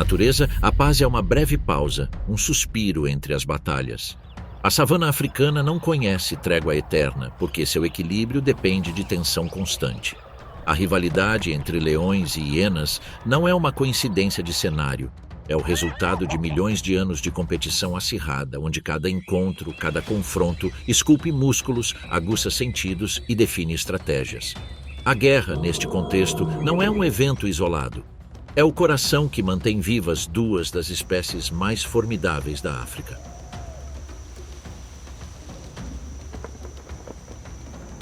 natureza, a paz é uma breve pausa, um suspiro entre as batalhas. A savana africana não conhece trégua eterna, porque seu equilíbrio depende de tensão constante. A rivalidade entre leões e hienas não é uma coincidência de cenário. É o resultado de milhões de anos de competição acirrada, onde cada encontro, cada confronto, esculpe músculos, aguça sentidos e define estratégias. A guerra, neste contexto, não é um evento isolado. É o coração que mantém vivas duas das espécies mais formidáveis da África.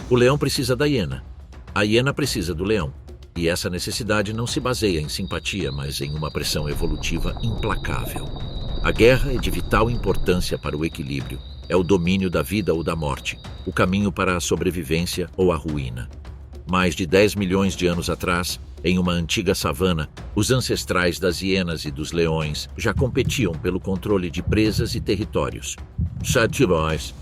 O leão precisa da hiena. A hiena precisa do leão. E essa necessidade não se baseia em simpatia, mas em uma pressão evolutiva implacável. A guerra é de vital importância para o equilíbrio. É o domínio da vida ou da morte, o caminho para a sobrevivência ou a ruína. Mais de 10 milhões de anos atrás, em uma antiga savana, os ancestrais das hienas e dos leões já competiam pelo controle de presas e territórios. Sativões.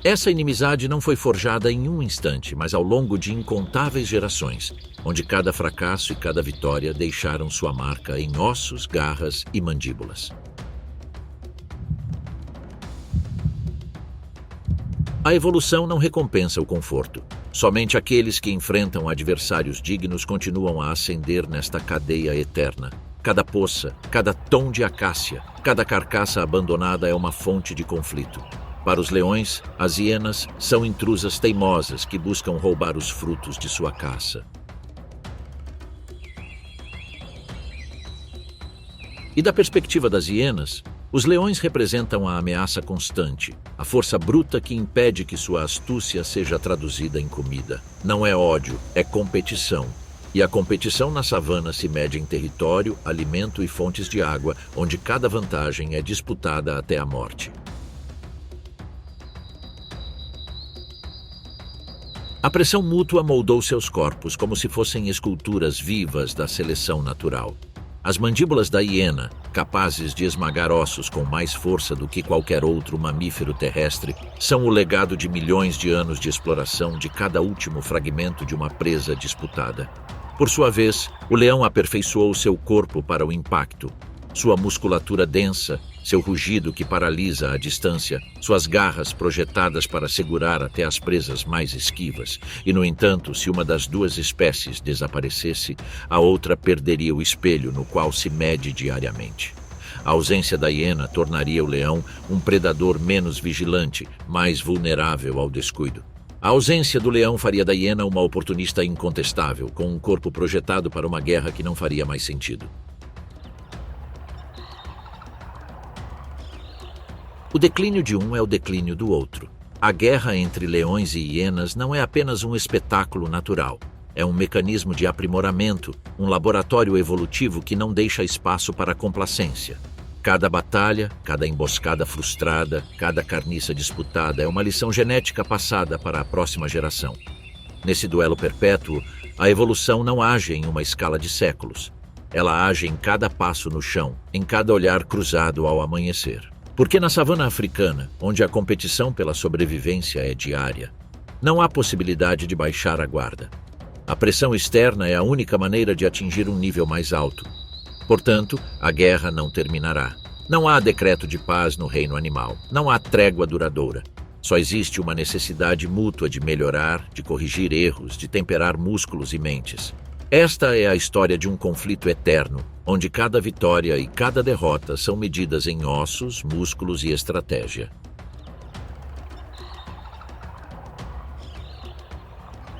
Essa inimizade não foi forjada em um instante, mas ao longo de incontáveis gerações, onde cada fracasso e cada vitória deixaram sua marca em ossos, garras e mandíbulas. A evolução não recompensa o conforto. Somente aqueles que enfrentam adversários dignos continuam a ascender nesta cadeia eterna. Cada poça, cada tom de acácia, cada carcaça abandonada é uma fonte de conflito. Para os leões, as hienas são intrusas teimosas que buscam roubar os frutos de sua caça. E da perspectiva das hienas, os leões representam a ameaça constante, a força bruta que impede que sua astúcia seja traduzida em comida. Não é ódio, é competição. E a competição na savana se mede em território, alimento e fontes de água, onde cada vantagem é disputada até a morte. A pressão mútua moldou seus corpos como se fossem esculturas vivas da seleção natural. As mandíbulas da hiena, capazes de esmagar ossos com mais força do que qualquer outro mamífero terrestre, são o legado de milhões de anos de exploração de cada último fragmento de uma presa disputada. Por sua vez, o leão aperfeiçoou seu corpo para o impacto. Sua musculatura densa, seu rugido que paralisa à distância, suas garras projetadas para segurar até as presas mais esquivas. E, no entanto, se uma das duas espécies desaparecesse, a outra perderia o espelho no qual se mede diariamente. A ausência da hiena tornaria o leão um predador menos vigilante, mais vulnerável ao descuido. A ausência do leão faria da hiena uma oportunista incontestável, com um corpo projetado para uma guerra que não faria mais sentido. O declínio de um é o declínio do outro. A guerra entre leões e hienas não é apenas um espetáculo natural. É um mecanismo de aprimoramento, um laboratório evolutivo que não deixa espaço para complacência. Cada batalha, cada emboscada frustrada, cada carniça disputada é uma lição genética passada para a próxima geração. Nesse duelo perpétuo, a evolução não age em uma escala de séculos. Ela age em cada passo no chão, em cada olhar cruzado ao amanhecer. Porque na savana africana, onde a competição pela sobrevivência é diária, não há possibilidade de baixar a guarda. A pressão externa é a única maneira de atingir um nível mais alto. Portanto, a guerra não terminará. Não há decreto de paz no reino animal. Não há trégua duradoura. Só existe uma necessidade mútua de melhorar, de corrigir erros, de temperar músculos e mentes. Esta é a história de um conflito eterno, onde cada vitória e cada derrota são medidas em ossos, músculos e estratégia.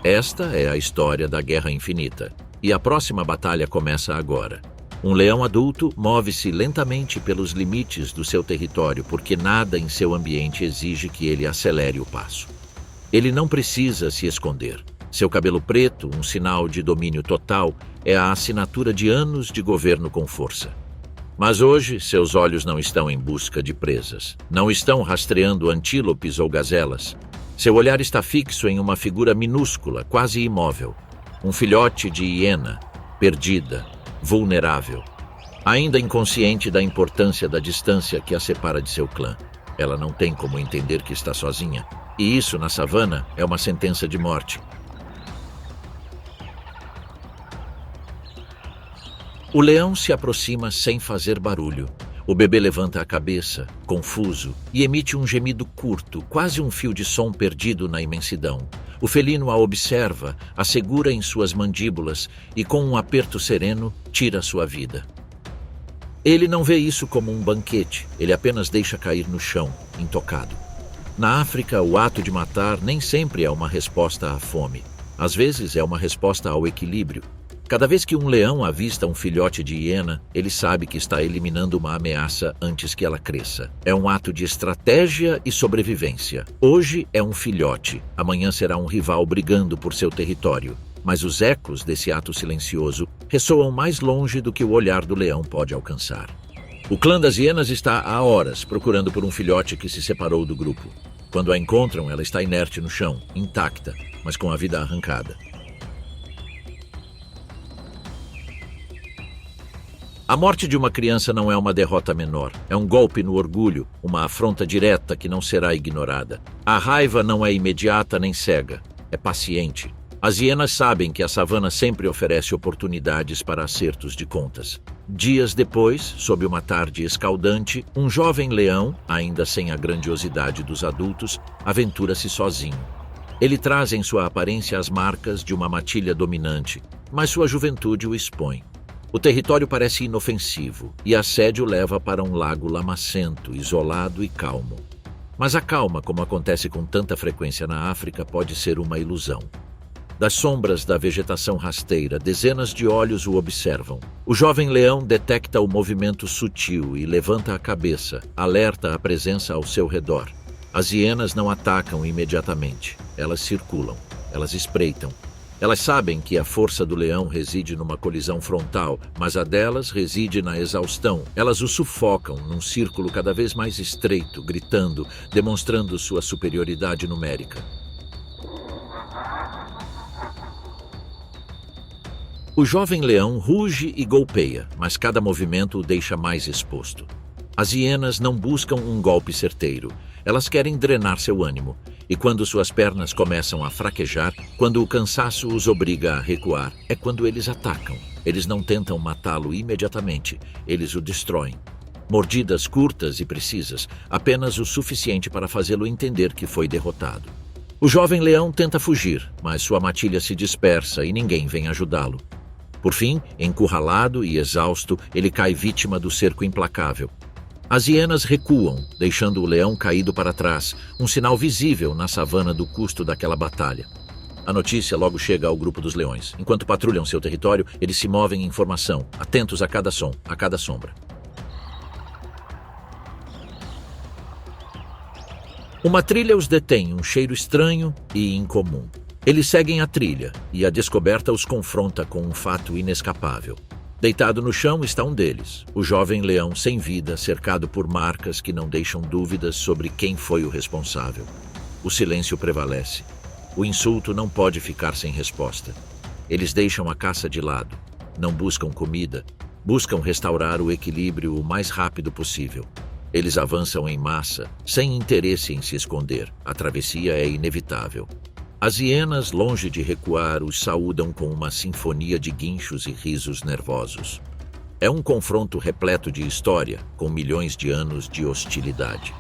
Esta é a história da Guerra Infinita, e a próxima batalha começa agora. Um leão adulto move-se lentamente pelos limites do seu território, porque nada em seu ambiente exige que ele acelere o passo. Ele não precisa se esconder. Seu cabelo preto, um sinal de domínio total, é a assinatura de anos de governo com força. Mas hoje, seus olhos não estão em busca de presas. Não estão rastreando antílopes ou gazelas. Seu olhar está fixo em uma figura minúscula, quase imóvel. Um filhote de hiena, perdida, vulnerável. Ainda inconsciente da importância da distância que a separa de seu clã. Ela não tem como entender que está sozinha. E isso, na savana, é uma sentença de morte. O leão se aproxima sem fazer barulho. O bebê levanta a cabeça, confuso, e emite um gemido curto, quase um fio de som perdido na imensidão. O felino a observa, a segura em suas mandíbulas e, com um aperto sereno, tira sua vida. Ele não vê isso como um banquete, ele apenas deixa cair no chão, intocado. Na África, o ato de matar nem sempre é uma resposta à fome. Às vezes é uma resposta ao equilíbrio. Cada vez que um leão avista um filhote de hiena, ele sabe que está eliminando uma ameaça antes que ela cresça. É um ato de estratégia e sobrevivência. Hoje é um filhote, amanhã será um rival brigando por seu território. Mas os ecos desse ato silencioso ressoam mais longe do que o olhar do leão pode alcançar. O clã das hienas está há horas procurando por um filhote que se separou do grupo. Quando a encontram, ela está inerte no chão, intacta, mas com a vida arrancada. A morte de uma criança não é uma derrota menor, é um golpe no orgulho, uma afronta direta que não será ignorada. A raiva não é imediata nem cega, é paciente. As hienas sabem que a savana sempre oferece oportunidades para acertos de contas. Dias depois, sob uma tarde escaldante, um jovem leão, ainda sem a grandiosidade dos adultos, aventura-se sozinho. Ele traz em sua aparência as marcas de uma matilha dominante, mas sua juventude o expõe. O território parece inofensivo e a sede o leva para um lago lamacento, isolado e calmo. Mas a calma, como acontece com tanta frequência na África, pode ser uma ilusão. Das sombras da vegetação rasteira, dezenas de olhos o observam. O jovem leão detecta o movimento sutil e levanta a cabeça, alerta a presença ao seu redor. As hienas não atacam imediatamente. Elas circulam, elas espreitam. Elas sabem que a força do leão reside numa colisão frontal, mas a delas reside na exaustão. Elas o sufocam num círculo cada vez mais estreito, gritando, demonstrando sua superioridade numérica. O jovem leão ruge e golpeia, mas cada movimento o deixa mais exposto. As hienas não buscam um golpe certeiro. Elas querem drenar seu ânimo. E quando suas pernas começam a fraquejar, quando o cansaço os obriga a recuar, é quando eles atacam. Eles não tentam matá-lo imediatamente, eles o destroem. Mordidas curtas e precisas, apenas o suficiente para fazê-lo entender que foi derrotado. O jovem leão tenta fugir, mas sua matilha se dispersa e ninguém vem ajudá-lo. Por fim, encurralado e exausto, ele cai vítima do cerco implacável. As hienas recuam, deixando o leão caído para trás, um sinal visível na savana do custo daquela batalha. A notícia logo chega ao grupo dos leões. Enquanto patrulham seu território, eles se movem em formação, atentos a cada som, a cada sombra. Uma trilha os detém, um cheiro estranho e incomum. Eles seguem a trilha, e a descoberta os confronta com um fato inescapável. Deitado no chão está um deles, o jovem leão sem vida, cercado por marcas que não deixam dúvidas sobre quem foi o responsável. O silêncio prevalece. O insulto não pode ficar sem resposta. Eles deixam a caça de lado, não buscam comida, buscam restaurar o equilíbrio o mais rápido possível. Eles avançam em massa, sem interesse em se esconder. A travessia é inevitável. As hienas, longe de recuar, os saúdam com uma sinfonia de guinchos e risos nervosos. É um confronto repleto de história, com milhões de anos de hostilidade.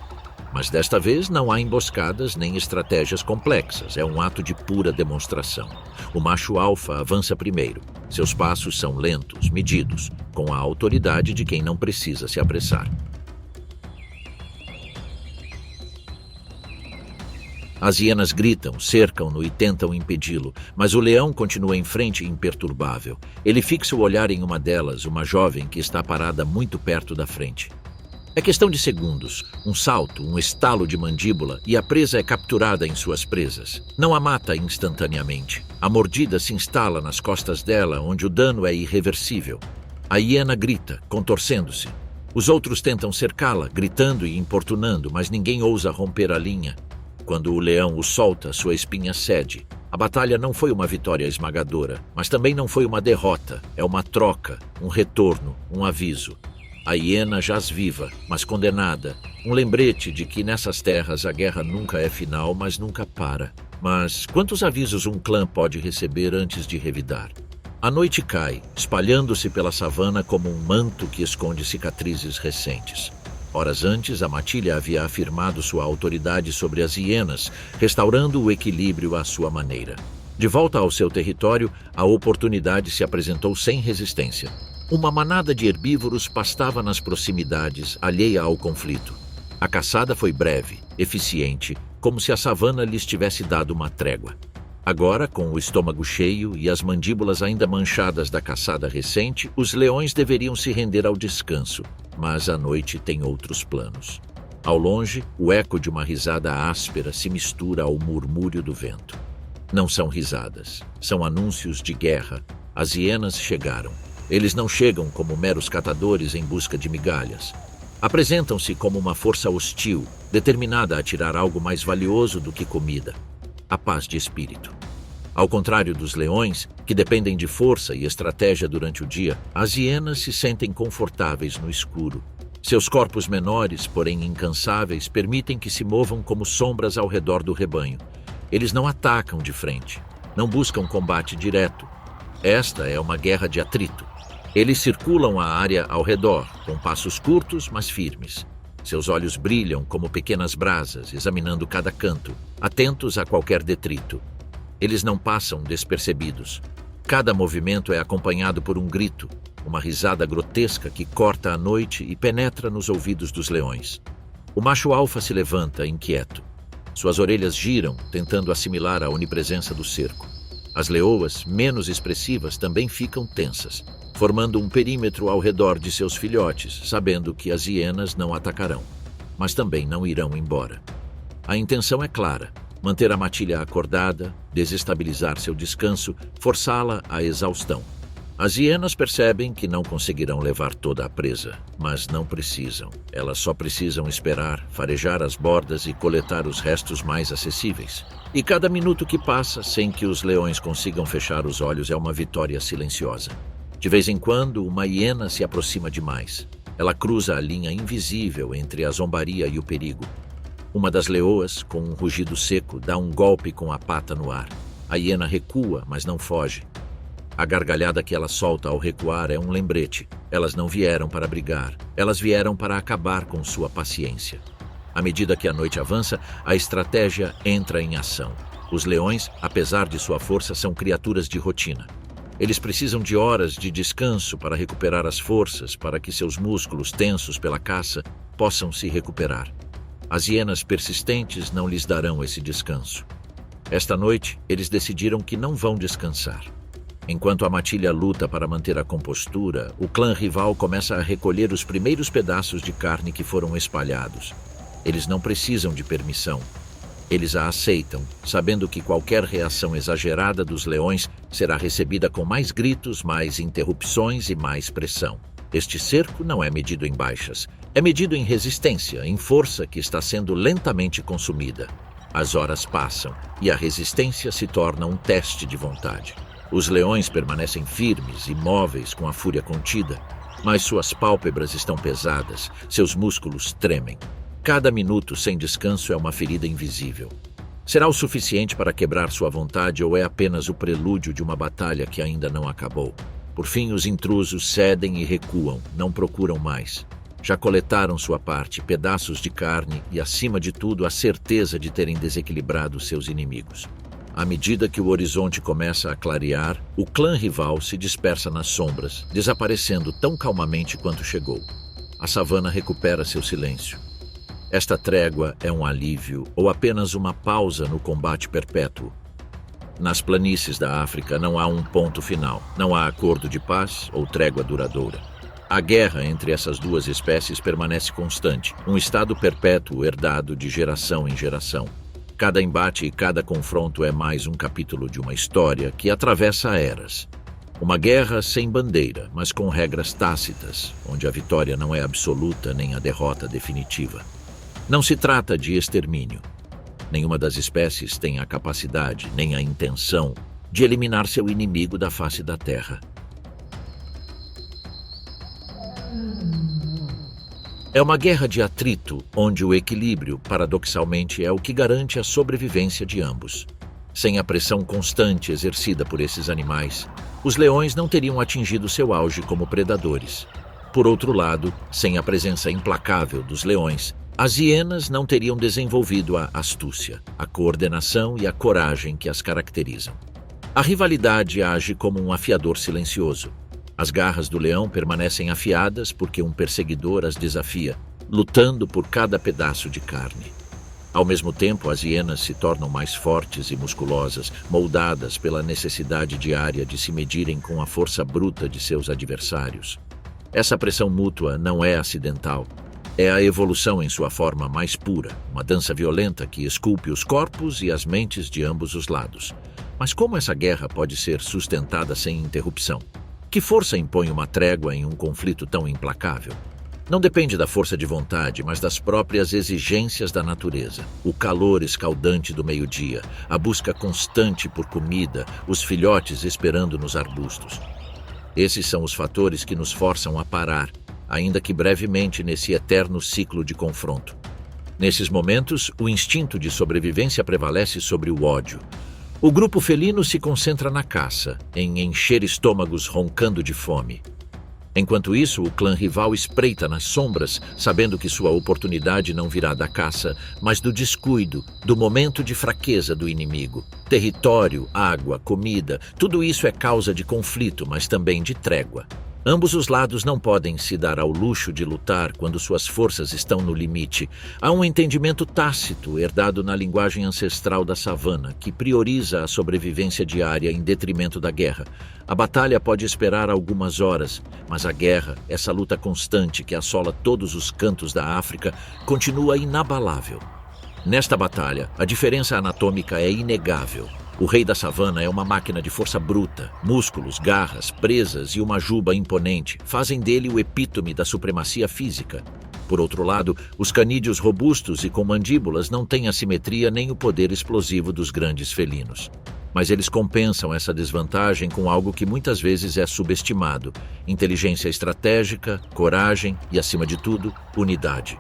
Mas desta vez não há emboscadas nem estratégias complexas, é um ato de pura demonstração. O macho alfa avança primeiro. Seus passos são lentos, medidos, com a autoridade de quem não precisa se apressar. As hienas gritam, cercam-no e tentam impedi-lo, mas o leão continua em frente imperturbável. Ele fixa o olhar em uma delas, uma jovem que está parada muito perto da frente. É questão de segundos, um salto, um estalo de mandíbula e a presa é capturada em suas presas. Não a mata instantaneamente. A mordida se instala nas costas dela, onde o dano é irreversível. A hiena grita, contorcendo-se. Os outros tentam cercá-la, gritando e importunando, mas ninguém ousa romper a linha. Quando o leão o solta, sua espinha cede. A batalha não foi uma vitória esmagadora, mas também não foi uma derrota. É uma troca, um retorno, um aviso. A hiena jaz viva, mas condenada. Um lembrete de que nessas terras a guerra nunca é final, mas nunca para. Mas quantos avisos um clã pode receber antes de revidar? A noite cai, espalhando-se pela savana como um manto que esconde cicatrizes recentes. Horas antes, a matilha havia afirmado sua autoridade sobre as hienas, restaurando o equilíbrio à sua maneira. De volta ao seu território, a oportunidade se apresentou sem resistência. Uma manada de herbívoros pastava nas proximidades, alheia ao conflito. A caçada foi breve, eficiente, como se a savana lhes tivesse dado uma trégua. Agora, com o estômago cheio e as mandíbulas ainda manchadas da caçada recente, os leões deveriam se render ao descanso, mas a noite tem outros planos. Ao longe, o eco de uma risada áspera se mistura ao murmúrio do vento. Não são risadas, são anúncios de guerra. As hienas chegaram. Eles não chegam como meros catadores em busca de migalhas. Apresentam-se como uma força hostil, determinada a tirar algo mais valioso do que comida: a paz de espírito. Ao contrário dos leões, que dependem de força e estratégia durante o dia, as hienas se sentem confortáveis no escuro. Seus corpos menores, porém incansáveis, permitem que se movam como sombras ao redor do rebanho. Eles não atacam de frente, não buscam combate direto. Esta é uma guerra de atrito. Eles circulam a área ao redor, com passos curtos, mas firmes. Seus olhos brilham como pequenas brasas, examinando cada canto, atentos a qualquer detrito. Eles não passam despercebidos. Cada movimento é acompanhado por um grito, uma risada grotesca que corta a noite e penetra nos ouvidos dos leões. O macho alfa se levanta, inquieto. Suas orelhas giram, tentando assimilar a onipresença do cerco. As leoas, menos expressivas, também ficam tensas, formando um perímetro ao redor de seus filhotes, sabendo que as hienas não atacarão, mas também não irão embora. A intenção é clara: manter a matilha acordada, desestabilizar seu descanso, forçá-la à exaustão. As hienas percebem que não conseguirão levar toda a presa, mas não precisam. Elas só precisam esperar, farejar as bordas e coletar os restos mais acessíveis. E cada minuto que passa sem que os leões consigam fechar os olhos é uma vitória silenciosa. De vez em quando, uma hiena se aproxima demais. Ela cruza a linha invisível entre a zombaria e o perigo. Uma das leoas, com um rugido seco, dá um golpe com a pata no ar. A hiena recua, mas não foge. A gargalhada que ela solta ao recuar é um lembrete. Elas não vieram para brigar, elas vieram para acabar com sua paciência. À medida que a noite avança, a estratégia entra em ação. Os leões, apesar de sua força, são criaturas de rotina. Eles precisam de horas de descanso para recuperar as forças, para que seus músculos tensos pela caça possam se recuperar. As hienas persistentes não lhes darão esse descanso. Esta noite, eles decidiram que não vão descansar. Enquanto a matilha luta para manter a compostura, o clã rival começa a recolher os primeiros pedaços de carne que foram espalhados. Eles não precisam de permissão. Eles a aceitam, sabendo que qualquer reação exagerada dos leões será recebida com mais gritos, mais interrupções e mais pressão. Este cerco não é medido em baixas, é medido em resistência, em força que está sendo lentamente consumida. As horas passam e a resistência se torna um teste de vontade. Os leões permanecem firmes, imóveis, com a fúria contida, mas suas pálpebras estão pesadas, seus músculos tremem. Cada minuto sem descanso é uma ferida invisível. Será o suficiente para quebrar sua vontade ou é apenas o prelúdio de uma batalha que ainda não acabou? Por fim, os intrusos cedem e recuam, não procuram mais. Já coletaram sua parte, pedaços de carne e, acima de tudo, a certeza de terem desequilibrado seus inimigos. À medida que o horizonte começa a clarear, o clã rival se dispersa nas sombras, desaparecendo tão calmamente quanto chegou. A savana recupera seu silêncio. Esta trégua é um alívio ou apenas uma pausa no combate perpétuo? Nas planícies da África não há um ponto final, não há acordo de paz ou trégua duradoura. A guerra entre essas duas espécies permanece constante, um estado perpétuo herdado de geração em geração. Cada embate e cada confronto é mais um capítulo de uma história que atravessa eras. Uma guerra sem bandeira, mas com regras tácitas, onde a vitória não é absoluta nem a derrota definitiva. Não se trata de extermínio. Nenhuma das espécies tem a capacidade, nem a intenção, de eliminar seu inimigo da face da Terra. É uma guerra de atrito, onde o equilíbrio, paradoxalmente, é o que garante a sobrevivência de ambos. Sem a pressão constante exercida por esses animais, os leões não teriam atingido seu auge como predadores. Por outro lado, sem a presença implacável dos leões, as hienas não teriam desenvolvido a astúcia, a coordenação e a coragem que as caracterizam. A rivalidade age como um afiador silencioso. As garras do leão permanecem afiadas porque um perseguidor as desafia, lutando por cada pedaço de carne. Ao mesmo tempo, as hienas se tornam mais fortes e musculosas, moldadas pela necessidade diária de se medirem com a força bruta de seus adversários. Essa pressão mútua não é acidental. É a evolução em sua forma mais pura, uma dança violenta que esculpe os corpos e as mentes de ambos os lados. Mas como essa guerra pode ser sustentada sem interrupção? Que força impõe uma trégua em um conflito tão implacável? Não depende da força de vontade, mas das próprias exigências da natureza. O calor escaldante do meio-dia, a busca constante por comida, os filhotes esperando nos arbustos. Esses são os fatores que nos forçam a parar, ainda que brevemente nesse eterno ciclo de confronto. Nesses momentos, o instinto de sobrevivência prevalece sobre o ódio. O grupo felino se concentra na caça, em encher estômagos roncando de fome. Enquanto isso, o clã rival espreita nas sombras, sabendo que sua oportunidade não virá da caça, mas do descuido, do momento de fraqueza do inimigo. Território, água, comida, tudo isso é causa de conflito, mas também de trégua. Ambos os lados não podem se dar ao luxo de lutar quando suas forças estão no limite. Há um entendimento tácito, herdado na linguagem ancestral da savana, que prioriza a sobrevivência diária em detrimento da guerra. A batalha pode esperar algumas horas, mas a guerra, essa luta constante que assola todos os cantos da África, continua inabalável. Nesta batalha, a diferença anatômica é inegável. O rei da savana é uma máquina de força bruta. Músculos, garras, presas e uma juba imponente fazem dele o epítome da supremacia física. Por outro lado, os canídeos robustos e com mandíbulas não têm a simetria nem o poder explosivo dos grandes felinos. Mas eles compensam essa desvantagem com algo que muitas vezes é subestimado: inteligência estratégica, coragem e, acima de tudo, unidade.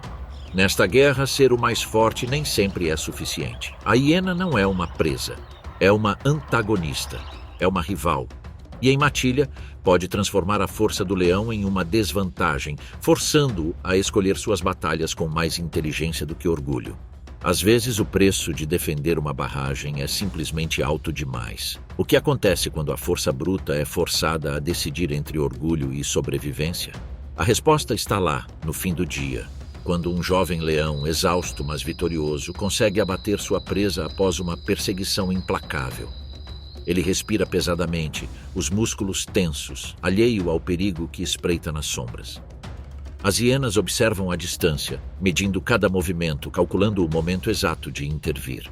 Nesta guerra, ser o mais forte nem sempre é suficiente. A hiena não é uma presa. É uma antagonista, é uma rival. E em matilha, pode transformar a força do leão em uma desvantagem, forçando-o a escolher suas batalhas com mais inteligência do que orgulho. Às vezes, o preço de defender uma barragem é simplesmente alto demais. O que acontece quando a força bruta é forçada a decidir entre orgulho e sobrevivência? A resposta está lá, no fim do dia. Quando um jovem leão, exausto mas vitorioso, consegue abater sua presa após uma perseguição implacável. Ele respira pesadamente, os músculos tensos, alheio ao perigo que espreita nas sombras. As hienas observam a distância, medindo cada movimento, calculando o momento exato de intervir.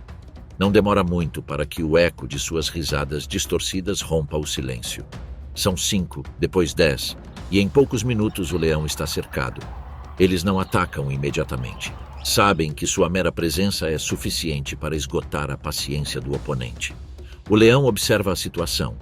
Não demora muito para que o eco de suas risadas distorcidas rompa o silêncio. São 5, depois 10, e em poucos minutos o leão está cercado. Eles não atacam imediatamente. Sabem que sua mera presença é suficiente para esgotar a paciência do oponente. O leão observa a situação.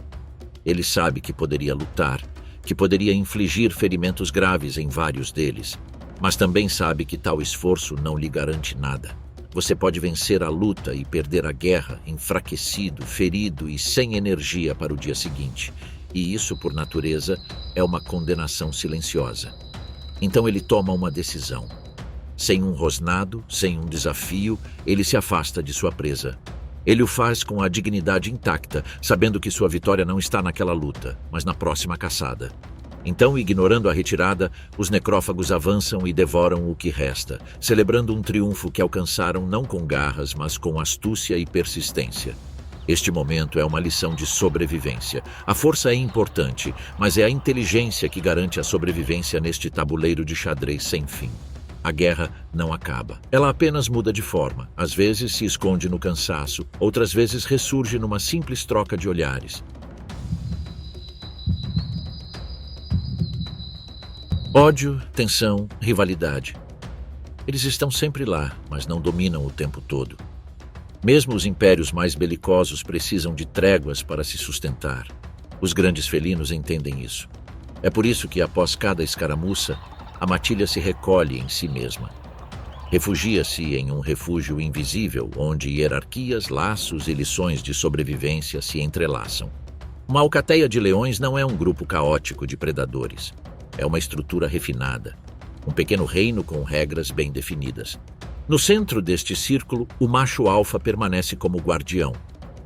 Ele sabe que poderia lutar, que poderia infligir ferimentos graves em vários deles, mas também sabe que tal esforço não lhe garante nada. Você pode vencer a luta e perder a guerra, enfraquecido, ferido e sem energia para o dia seguinte. E isso, por natureza, é uma condenação silenciosa. Então ele toma uma decisão. Sem um rosnado, sem um desafio, ele se afasta de sua presa. Ele o faz com a dignidade intacta, sabendo que sua vitória não está naquela luta, mas na próxima caçada. Então, ignorando a retirada, os necrófagos avançam e devoram o que resta, celebrando um triunfo que alcançaram não com garras, mas com astúcia e persistência. Este momento é uma lição de sobrevivência. A força é importante, mas é a inteligência que garante a sobrevivência neste tabuleiro de xadrez sem fim. A guerra não acaba. Ela apenas muda de forma. Às vezes se esconde no cansaço, outras vezes ressurge numa simples troca de olhares. Ódio, tensão, rivalidade. Eles estão sempre lá, mas não dominam o tempo todo. Mesmo os impérios mais belicosos precisam de tréguas para se sustentar. Os grandes felinos entendem isso. É por isso que, após cada escaramuça, a matilha se recolhe em si mesma. Refugia-se em um refúgio invisível, onde hierarquias, laços e lições de sobrevivência se entrelaçam. Uma alcateia de leões não é um grupo caótico de predadores. É uma estrutura refinada. Um pequeno reino com regras bem definidas. No centro deste círculo, o macho alfa permanece como guardião.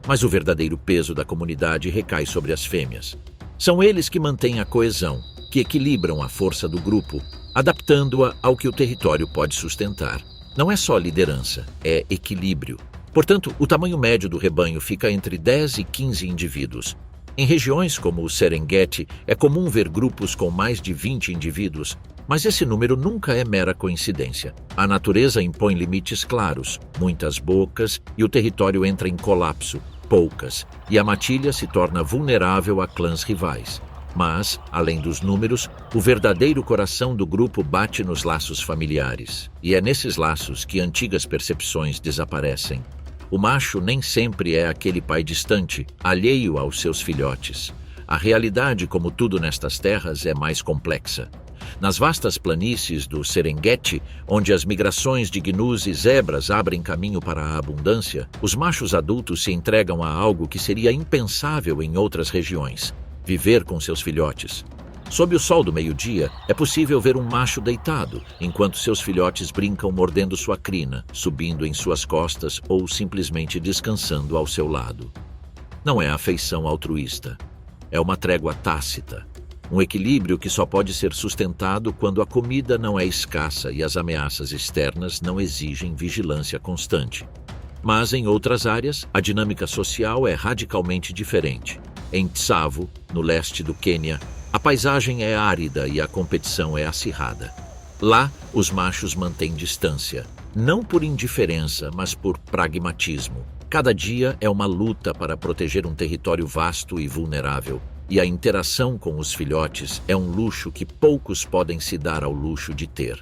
Mas o verdadeiro peso da comunidade recai sobre as fêmeas. São eles que mantêm a coesão, que equilibram a força do grupo, adaptando-a ao que o território pode sustentar. Não é só liderança, é equilíbrio. Portanto, o tamanho médio do rebanho fica entre 10 e 15 indivíduos. Em regiões como o Serengeti, é comum ver grupos com mais de 20 indivíduos, mas esse número nunca é mera coincidência. A natureza impõe limites claros, muitas bocas, e o território entra em colapso, poucas, e a matilha se torna vulnerável a clãs rivais. Mas, além dos números, o verdadeiro coração do grupo bate nos laços familiares, e é nesses laços que antigas percepções desaparecem. O macho nem sempre é aquele pai distante, alheio aos seus filhotes. A realidade, como tudo nestas terras, é mais complexa. Nas vastas planícies do Serengeti, onde as migrações de gnus e zebras abrem caminho para a abundância, os machos adultos se entregam a algo que seria impensável em outras regiões: viver com seus filhotes. Sob o sol do meio-dia, é possível ver um macho deitado, enquanto seus filhotes brincam mordendo sua crina, subindo em suas costas ou simplesmente descansando ao seu lado. Não é afeição altruísta. É uma trégua tácita. Um equilíbrio que só pode ser sustentado quando a comida não é escassa e as ameaças externas não exigem vigilância constante. Mas em outras áreas, a dinâmica social é radicalmente diferente. Em Tsavo, no leste do Quênia, a paisagem é árida e a competição é acirrada. Lá, os machos mantêm distância, não por indiferença, mas por pragmatismo. Cada dia é uma luta para proteger um território vasto e vulnerável, e a interação com os filhotes é um luxo que poucos podem se dar ao luxo de ter.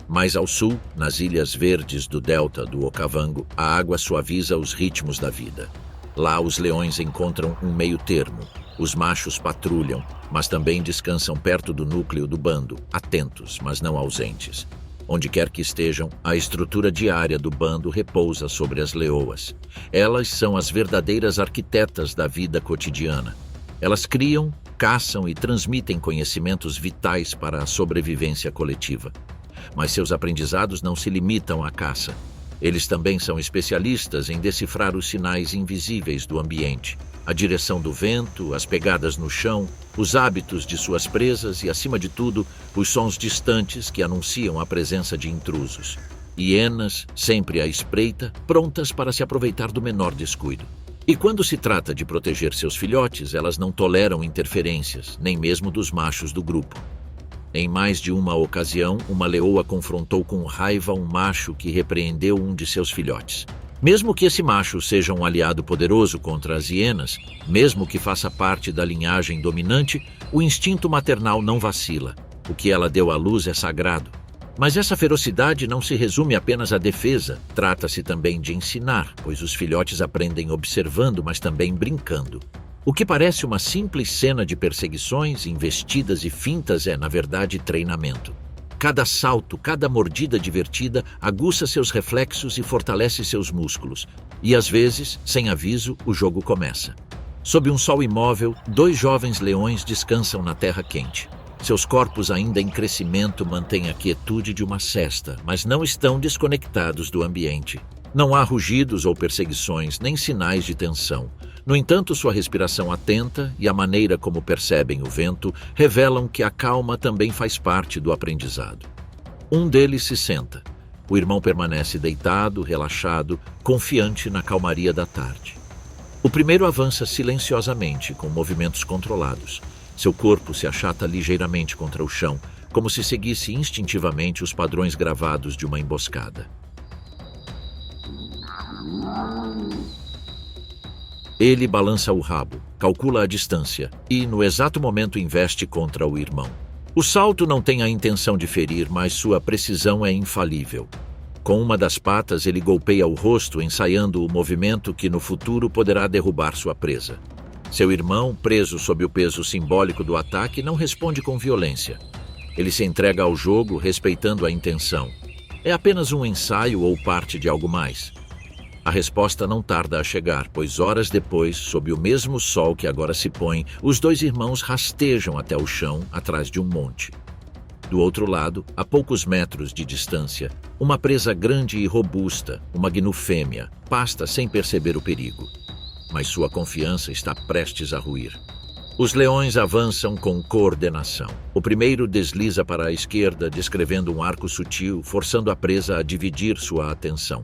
Mais ao sul, nas ilhas verdes do delta do Okavango, a água suaviza os ritmos da vida. Lá os leões encontram um meio termo. Os machos patrulham, mas também descansam perto do núcleo do bando, atentos, mas não ausentes. Onde quer que estejam, a estrutura diária do bando repousa sobre as leoas. Elas são as verdadeiras arquitetas da vida cotidiana. Elas criam, caçam e transmitem conhecimentos vitais para a sobrevivência coletiva. Mas seus aprendizados não se limitam à caça. Eles também são especialistas em decifrar os sinais invisíveis do ambiente, a direção do vento, as pegadas no chão, os hábitos de suas presas e, acima de tudo, os sons distantes que anunciam a presença de intrusos. Hienas, sempre à espreita, prontas para se aproveitar do menor descuido. E quando se trata de proteger seus filhotes, elas não toleram interferências, nem mesmo dos machos do grupo. Em mais de uma ocasião, uma leoa confrontou com raiva um macho que repreendeu um de seus filhotes. Mesmo que esse macho seja um aliado poderoso contra as hienas, mesmo que faça parte da linhagem dominante, o instinto maternal não vacila. O que ela deu à luz é sagrado. Mas essa ferocidade não se resume apenas à defesa. Trata-se também de ensinar, pois os filhotes aprendem observando, mas também brincando. O que parece uma simples cena de perseguições, investidas e fintas é, na verdade, treinamento. Cada salto, cada mordida divertida aguça seus reflexos e fortalece seus músculos. E às vezes, sem aviso, o jogo começa. Sob um sol imóvel, 2 jovens leões descansam na terra quente. Seus corpos ainda em crescimento mantêm a quietude de uma sesta, mas não estão desconectados do ambiente. Não há rugidos ou perseguições, nem sinais de tensão. No entanto, sua respiração atenta e a maneira como percebem o vento revelam que a calma também faz parte do aprendizado. Um deles se senta. O irmão permanece deitado, relaxado, confiante na calmaria da tarde. O primeiro avança silenciosamente, com movimentos controlados. Seu corpo se achata ligeiramente contra o chão, como se seguisse instintivamente os padrões gravados de uma emboscada. Ele balança o rabo, calcula a distância e, no exato momento, investe contra o irmão. O salto não tem a intenção de ferir, mas sua precisão é infalível. Com uma das patas, ele golpeia o rosto, ensaiando o movimento que no futuro poderá derrubar sua presa. Seu irmão, preso sob o peso simbólico do ataque, não responde com violência. Ele se entrega ao jogo, respeitando a intenção. É apenas um ensaio ou parte de algo mais. A resposta não tarda a chegar, pois horas depois, sob o mesmo sol que agora se põe, os dois irmãos rastejam até o chão, atrás de um monte. Do outro lado, a poucos metros de distância, uma presa grande e robusta, uma gnu fêmea, pasta sem perceber o perigo. Mas sua confiança está prestes a ruir. Os leões avançam com coordenação. O primeiro desliza para a esquerda, descrevendo um arco sutil, forçando a presa a dividir sua atenção.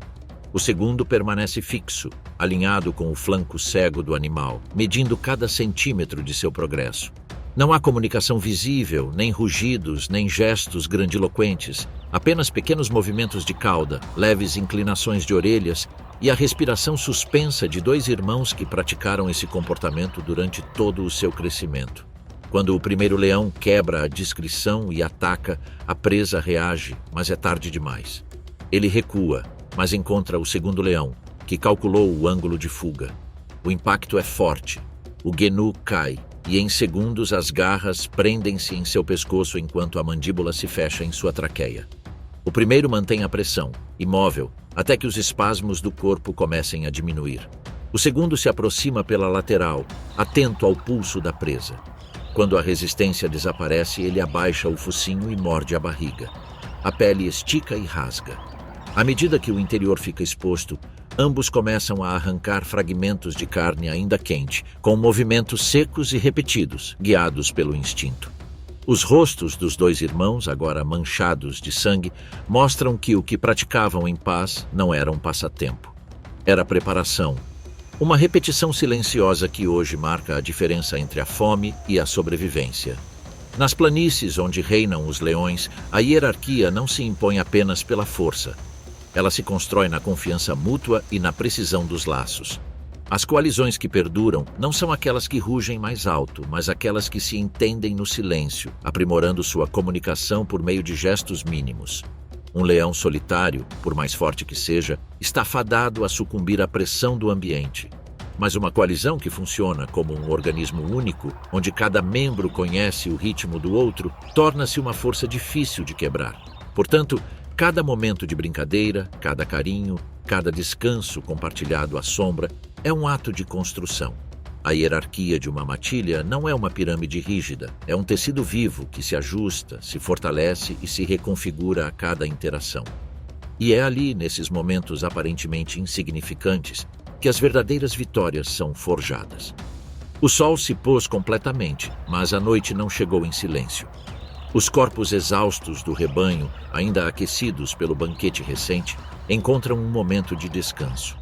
O segundo permanece fixo, alinhado com o flanco cego do animal, medindo cada centímetro de seu progresso. Não há comunicação visível, nem rugidos, nem gestos grandiloquentes, apenas pequenos movimentos de cauda, leves inclinações de orelhas e a respiração suspensa de dois irmãos que praticaram esse comportamento durante todo o seu crescimento. Quando o primeiro leão quebra a discrição e ataca, a presa reage, mas é tarde demais. Ele recua, mas encontra o segundo leão, que calculou o ângulo de fuga. O impacto é forte. O gnu cai, e em segundos as garras prendem-se em seu pescoço enquanto a mandíbula se fecha em sua traqueia. O primeiro mantém a pressão, imóvel, até que os espasmos do corpo comecem a diminuir. O segundo se aproxima pela lateral, atento ao pulso da presa. Quando a resistência desaparece, ele abaixa o focinho e morde a barriga. A pele estica e rasga. À medida que o interior fica exposto, ambos começam a arrancar fragmentos de carne ainda quente, com movimentos secos e repetidos, guiados pelo instinto. Os rostos dos dois irmãos, agora manchados de sangue, mostram que o que praticavam em paz não era um passatempo. Era preparação. Uma repetição silenciosa que hoje marca a diferença entre a fome e a sobrevivência. Nas planícies onde reinam os leões, a hierarquia não se impõe apenas pela força. Ela se constrói na confiança mútua e na precisão dos laços. As coalizões que perduram não são aquelas que rugem mais alto, mas aquelas que se entendem no silêncio, aprimorando sua comunicação por meio de gestos mínimos. Um leão solitário, por mais forte que seja, está fadado a sucumbir à pressão do ambiente. Mas uma coalizão que funciona como um organismo único, onde cada membro conhece o ritmo do outro, torna-se uma força difícil de quebrar. Portanto, cada momento de brincadeira, cada carinho, cada descanso compartilhado à sombra é um ato de construção. A hierarquia de uma matilha não é uma pirâmide rígida, é um tecido vivo que se ajusta, se fortalece e se reconfigura a cada interação. E é ali, nesses momentos aparentemente insignificantes, que as verdadeiras vitórias são forjadas. O sol se pôs completamente, mas a noite não chegou em silêncio. Os corpos exaustos do rebanho, ainda aquecidos pelo banquete recente, encontram um momento de descanso.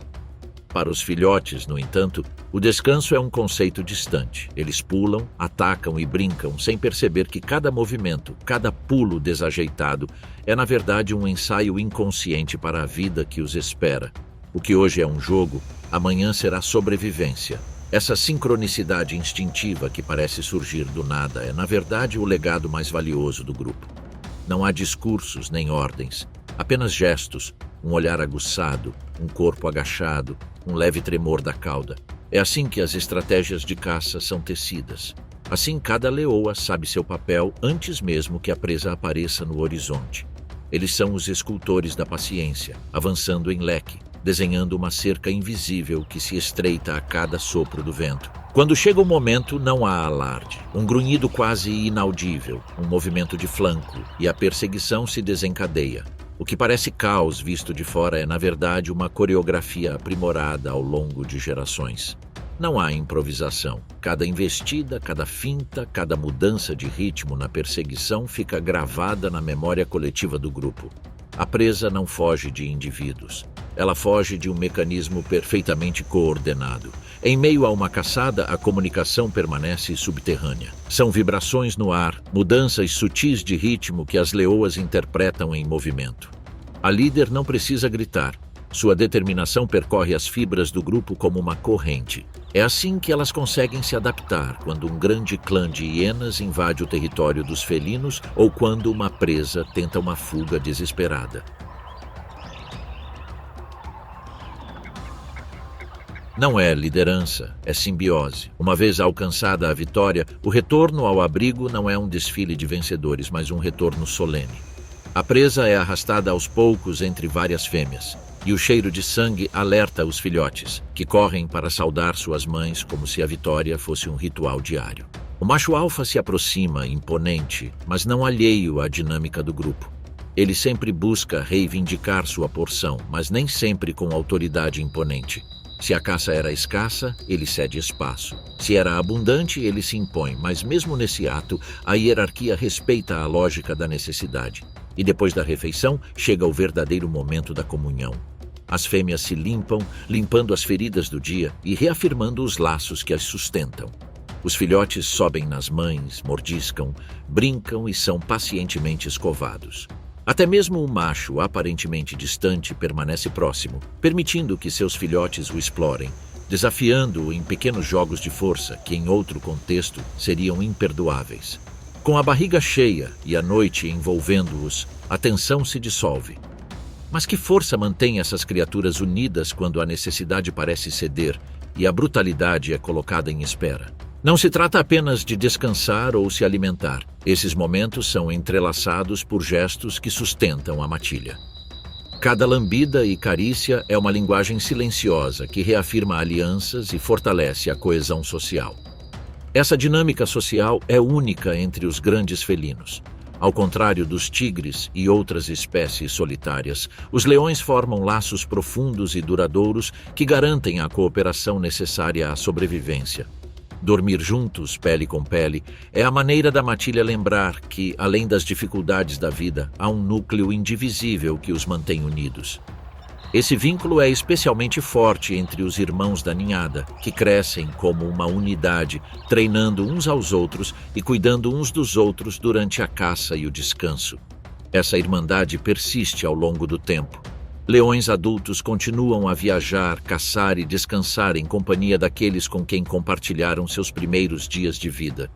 Para os filhotes, no entanto, o descanso é um conceito distante. Eles pulam, atacam e brincam sem perceber que cada movimento, cada pulo desajeitado é na verdade um ensaio inconsciente para a vida que os espera. O que hoje é um jogo, amanhã será sobrevivência. Essa sincronicidade instintiva que parece surgir do nada é, na verdade, o legado mais valioso do grupo. Não há discursos nem ordens, apenas gestos, um olhar aguçado, um corpo agachado, um leve tremor da cauda. É assim que as estratégias de caça são tecidas. Assim, cada leoa sabe seu papel antes mesmo que a presa apareça no horizonte. Eles são os escultores da paciência, avançando em leque, desenhando uma cerca invisível que se estreita a cada sopro do vento. Quando chega o momento, não há alarde. Um grunhido quase inaudível, um movimento de flanco, e a perseguição se desencadeia. O que parece caos visto de fora é, na verdade, uma coreografia aprimorada ao longo de gerações. Não há improvisação. Cada investida, cada finta, cada mudança de ritmo na perseguição fica gravada na memória coletiva do grupo. A presa não foge de indivíduos. Ela foge de um mecanismo perfeitamente coordenado. Em meio a uma caçada, a comunicação permanece subterrânea. São vibrações no ar, mudanças sutis de ritmo que as leoas interpretam em movimento. A líder não precisa gritar. Sua determinação percorre as fibras do grupo como uma corrente. É assim que elas conseguem se adaptar quando um grande clã de hienas invade o território dos felinos ou quando uma presa tenta uma fuga desesperada. Não é liderança, é simbiose. Uma vez alcançada a vitória, o retorno ao abrigo não é um desfile de vencedores, mas um retorno solene. A presa é arrastada aos poucos entre várias fêmeas. e o cheiro de sangue alerta os filhotes, que correm para saudar suas mães como se a vitória fosse um ritual diário. O macho alfa se aproxima, imponente, mas não alheio à dinâmica do grupo. Ele sempre busca reivindicar sua porção, mas nem sempre com autoridade imponente. Se a caça era escassa, ele cede espaço. Se era abundante, ele se impõe, mas mesmo nesse ato, a hierarquia respeita a lógica da necessidade. E depois da refeição, chega o verdadeiro momento da comunhão. As fêmeas se limpam, limpando as feridas do dia e reafirmando os laços que as sustentam. Os filhotes sobem nas mães, mordiscam, brincam e são pacientemente escovados. Até mesmo o macho, aparentemente distante, permanece próximo, permitindo que seus filhotes o explorem, desafiando-o em pequenos jogos de força que, em outro contexto, seriam imperdoáveis. Com a barriga cheia e a noite envolvendo-os, a tensão se dissolve. Mas que força mantém essas criaturas unidas quando a necessidade parece ceder e a brutalidade é colocada em espera? Não se trata apenas de descansar ou se alimentar. Esses momentos são entrelaçados por gestos que sustentam a matilha. Cada lambida e carícia é uma linguagem silenciosa que reafirma alianças e fortalece a coesão social. Essa dinâmica social é única entre os grandes felinos. Ao contrário dos tigres e outras espécies solitárias, os leões formam laços profundos e duradouros que garantem a cooperação necessária à sobrevivência. Dormir juntos, pele com pele, é a maneira da matilha lembrar que, além das dificuldades da vida, há um núcleo indivisível que os mantém unidos. Esse vínculo é especialmente forte entre os irmãos da ninhada, que crescem como uma unidade, treinando uns aos outros e cuidando uns dos outros durante a caça e o descanso. Essa irmandade persiste ao longo do tempo. Leões adultos continuam a viajar, caçar e descansar em companhia daqueles com quem compartilharam seus primeiros dias de vida.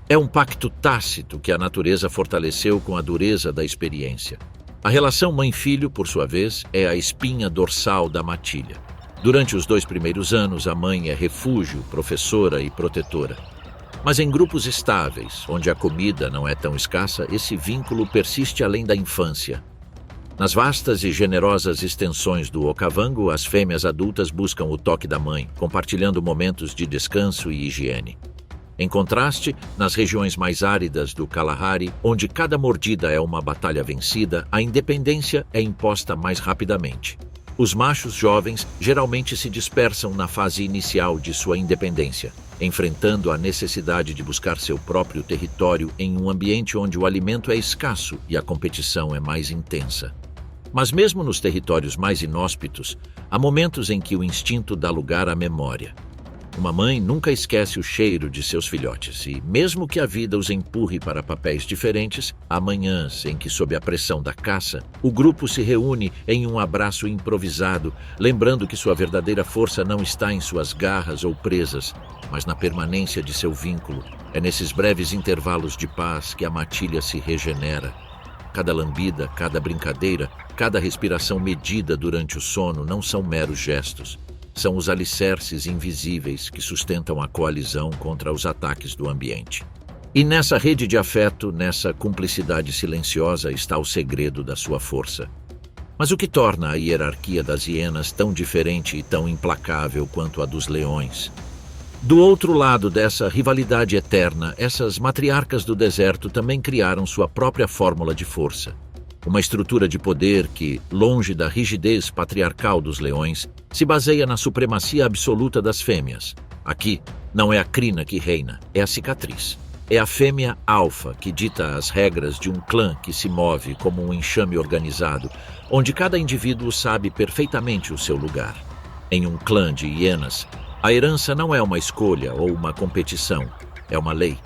É um pacto tácito que a natureza fortaleceu com a dureza da experiência. A relação mãe-filho, por sua vez, é a espinha dorsal da matilha. Durante os 2 primeiros anos, a mãe é refúgio, professora e protetora. Mas em grupos estáveis, onde a comida não é tão escassa, esse vínculo persiste além da infância. Nas vastas e generosas extensões do Okavango, as fêmeas adultas buscam o toque da mãe, compartilhando momentos de descanso e higiene. Em contraste, nas regiões mais áridas do Kalahari, onde cada mordida é uma batalha vencida, a independência é imposta mais rapidamente. Os machos jovens geralmente se dispersam na fase inicial de sua independência, enfrentando a necessidade de buscar seu próprio território em um ambiente onde o alimento é escasso e a competição é mais intensa. Mas mesmo nos territórios mais inóspitos, há momentos em que o instinto dá lugar à memória. Uma mãe nunca esquece o cheiro de seus filhotes e, mesmo que a vida os empurre para papéis diferentes, há manhãs em que, sob a pressão da caça, o grupo se reúne em um abraço improvisado, lembrando que sua verdadeira força não está em suas garras ou presas, mas na permanência de seu vínculo. É nesses breves intervalos de paz que a matilha se regenera. Cada lambida, cada brincadeira, cada respiração medida durante o sono não são meros gestos. São os alicerces invisíveis que sustentam a coalizão contra os ataques do ambiente. E nessa rede de afeto, nessa cumplicidade silenciosa, está o segredo da sua força. Mas o que torna a hierarquia das hienas tão diferente e tão implacável quanto a dos leões? Do outro lado dessa rivalidade eterna, essas matriarcas do deserto também criaram sua própria fórmula de força. Uma estrutura de poder que, longe da rigidez patriarcal dos leões, se baseia na supremacia absoluta das fêmeas. Aqui, não é a crina que reina, é a cicatriz. É a fêmea alfa que dita as regras de um clã que se move como um enxame organizado, onde cada indivíduo sabe perfeitamente o seu lugar. Em um clã de hienas, a herança não é uma escolha ou uma competição, é uma lei.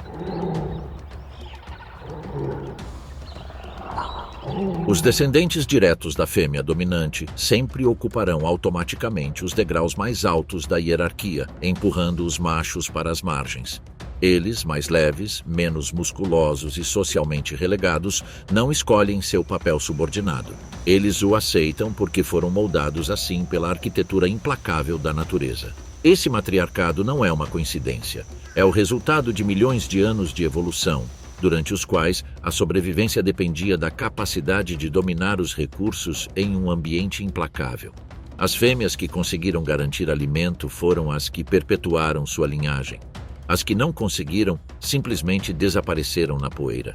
Os descendentes diretos da fêmea dominante sempre ocuparão automaticamente os degraus mais altos da hierarquia, empurrando os machos para as margens. Eles, mais leves, menos musculosos e socialmente relegados, não escolhem seu papel subordinado. Eles o aceitam porque foram moldados assim pela arquitetura implacável da natureza. Esse matriarcado não é uma coincidência. É o resultado de milhões de anos de evolução. durante os quais a sobrevivência dependia da capacidade de dominar os recursos em um ambiente implacável. As fêmeas que conseguiram garantir alimento foram as que perpetuaram sua linhagem. As que não conseguiram simplesmente desapareceram na poeira.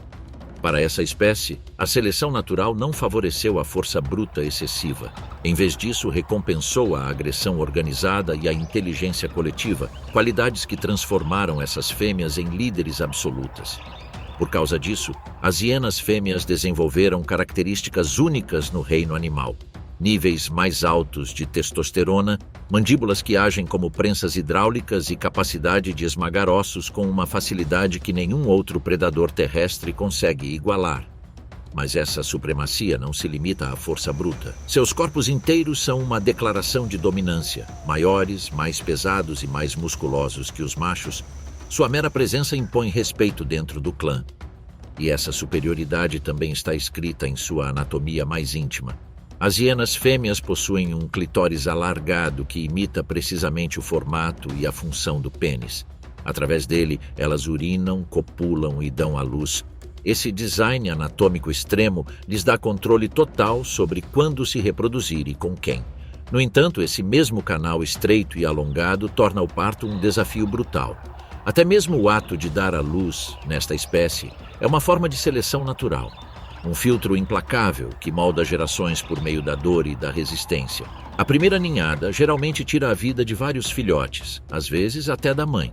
Para essa espécie, a seleção natural não favoreceu a força bruta excessiva. Em vez disso, recompensou a agressão organizada e a inteligência coletiva, qualidades que transformaram essas fêmeas em líderes absolutas. Por causa disso, as hienas fêmeas desenvolveram características únicas no reino animal. Níveis mais altos de testosterona, mandíbulas que agem como prensas hidráulicas e capacidade de esmagar ossos com uma facilidade que nenhum outro predador terrestre consegue igualar. Mas essa supremacia não se limita à força bruta. Seus corpos inteiros são uma declaração de dominância. Maiores, mais pesados e mais musculosos que os machos, sua mera presença impõe respeito dentro do clã. E essa superioridade também está escrita em sua anatomia mais íntima. As hienas fêmeas possuem um clitóris alargado que imita precisamente o formato e a função do pênis. Através dele, elas urinam, copulam e dão à luz. Esse design anatômico extremo lhes dá controle total sobre quando se reproduzir e com quem. No entanto, esse mesmo canal estreito e alongado torna o parto um desafio brutal. Até mesmo o ato de dar à luz, nesta espécie, é uma forma de seleção natural. Um filtro implacável que molda gerações por meio da dor e da resistência. A primeira ninhada geralmente tira a vida de vários filhotes, às vezes até da mãe.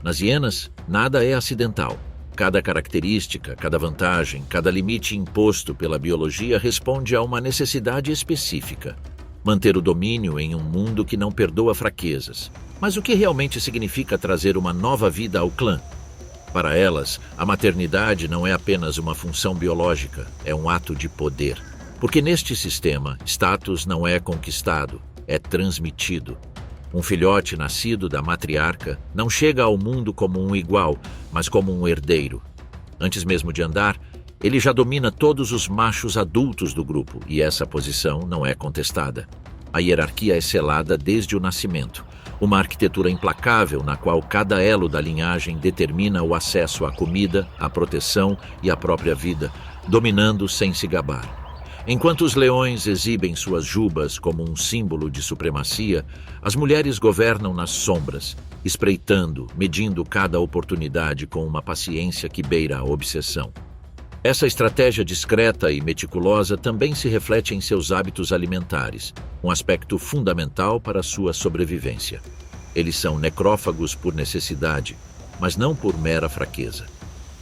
Nas hienas, nada é acidental. Cada característica, cada vantagem, cada limite imposto pela biologia responde a uma necessidade específica. Manter o domínio em um mundo que não perdoa fraquezas. Mas o que realmente significa trazer uma nova vida ao clã? Para elas, a maternidade não é apenas uma função biológica, é um ato de poder. Porque neste sistema, status não é conquistado, é transmitido. Um filhote nascido da matriarca não chega ao mundo como um igual, mas como um herdeiro. Antes mesmo de andar, ele já domina todos os machos adultos do grupo, e essa posição não é contestada. A hierarquia é selada desde o nascimento. Uma arquitetura implacável na qual cada elo da linhagem determina o acesso à comida, à proteção e à própria vida, dominando sem se gabar. Enquanto os leões exibem suas jubas como um símbolo de supremacia, as mulheres governam nas sombras, espreitando, medindo cada oportunidade com uma paciência que beira a obsessão. Essa estratégia discreta e meticulosa também se reflete em seus hábitos alimentares, um aspecto fundamental para sua sobrevivência. Eles são necrófagos por necessidade, mas não por mera fraqueza.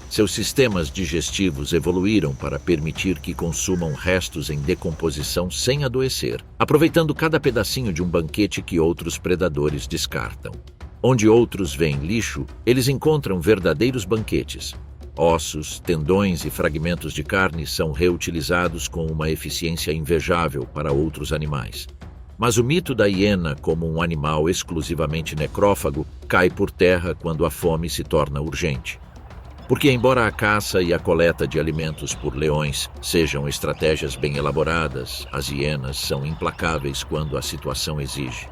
Seus sistemas digestivos evoluíram para permitir que consumam restos em decomposição sem adoecer, aproveitando cada pedacinho de um banquete que outros predadores descartam. Onde outros veem lixo, eles encontram verdadeiros banquetes. Ossos, tendões e fragmentos de carne são reutilizados com uma eficiência invejável para outros animais. Mas o mito da hiena como um animal exclusivamente necrófago cai por terra quando a fome se torna urgente. Porque embora a caça e a coleta de alimentos por leões sejam estratégias bem elaboradas, as hienas são implacáveis quando a situação exige.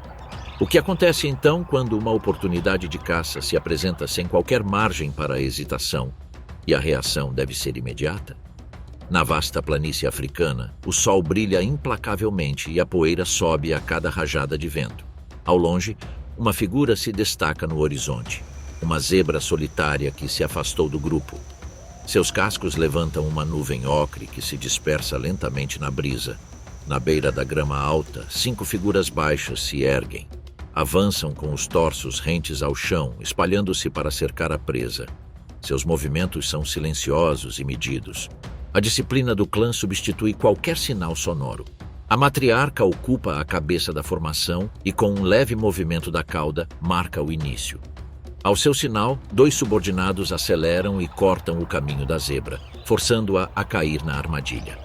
O que acontece então quando uma oportunidade de caça se apresenta sem qualquer margem para a hesitação? E a reação deve ser imediata. Na vasta planície africana, o sol brilha implacavelmente e a poeira sobe a cada rajada de vento. Ao longe, uma figura se destaca no horizonte. Uma zebra solitária que se afastou do grupo. Seus cascos levantam uma nuvem ocre que se dispersa lentamente na brisa. Na beira da grama alta, 5 figuras baixas se erguem. Avançam com os torsos rentes ao chão, espalhando-se para cercar a presa. Seus movimentos são silenciosos e medidos. A disciplina do clã substitui qualquer sinal sonoro. A matriarca ocupa a cabeça da formação e, com um leve movimento da cauda, marca o início. Ao seu sinal, 2 subordinados aceleram e cortam o caminho da zebra, forçando-a a cair na armadilha.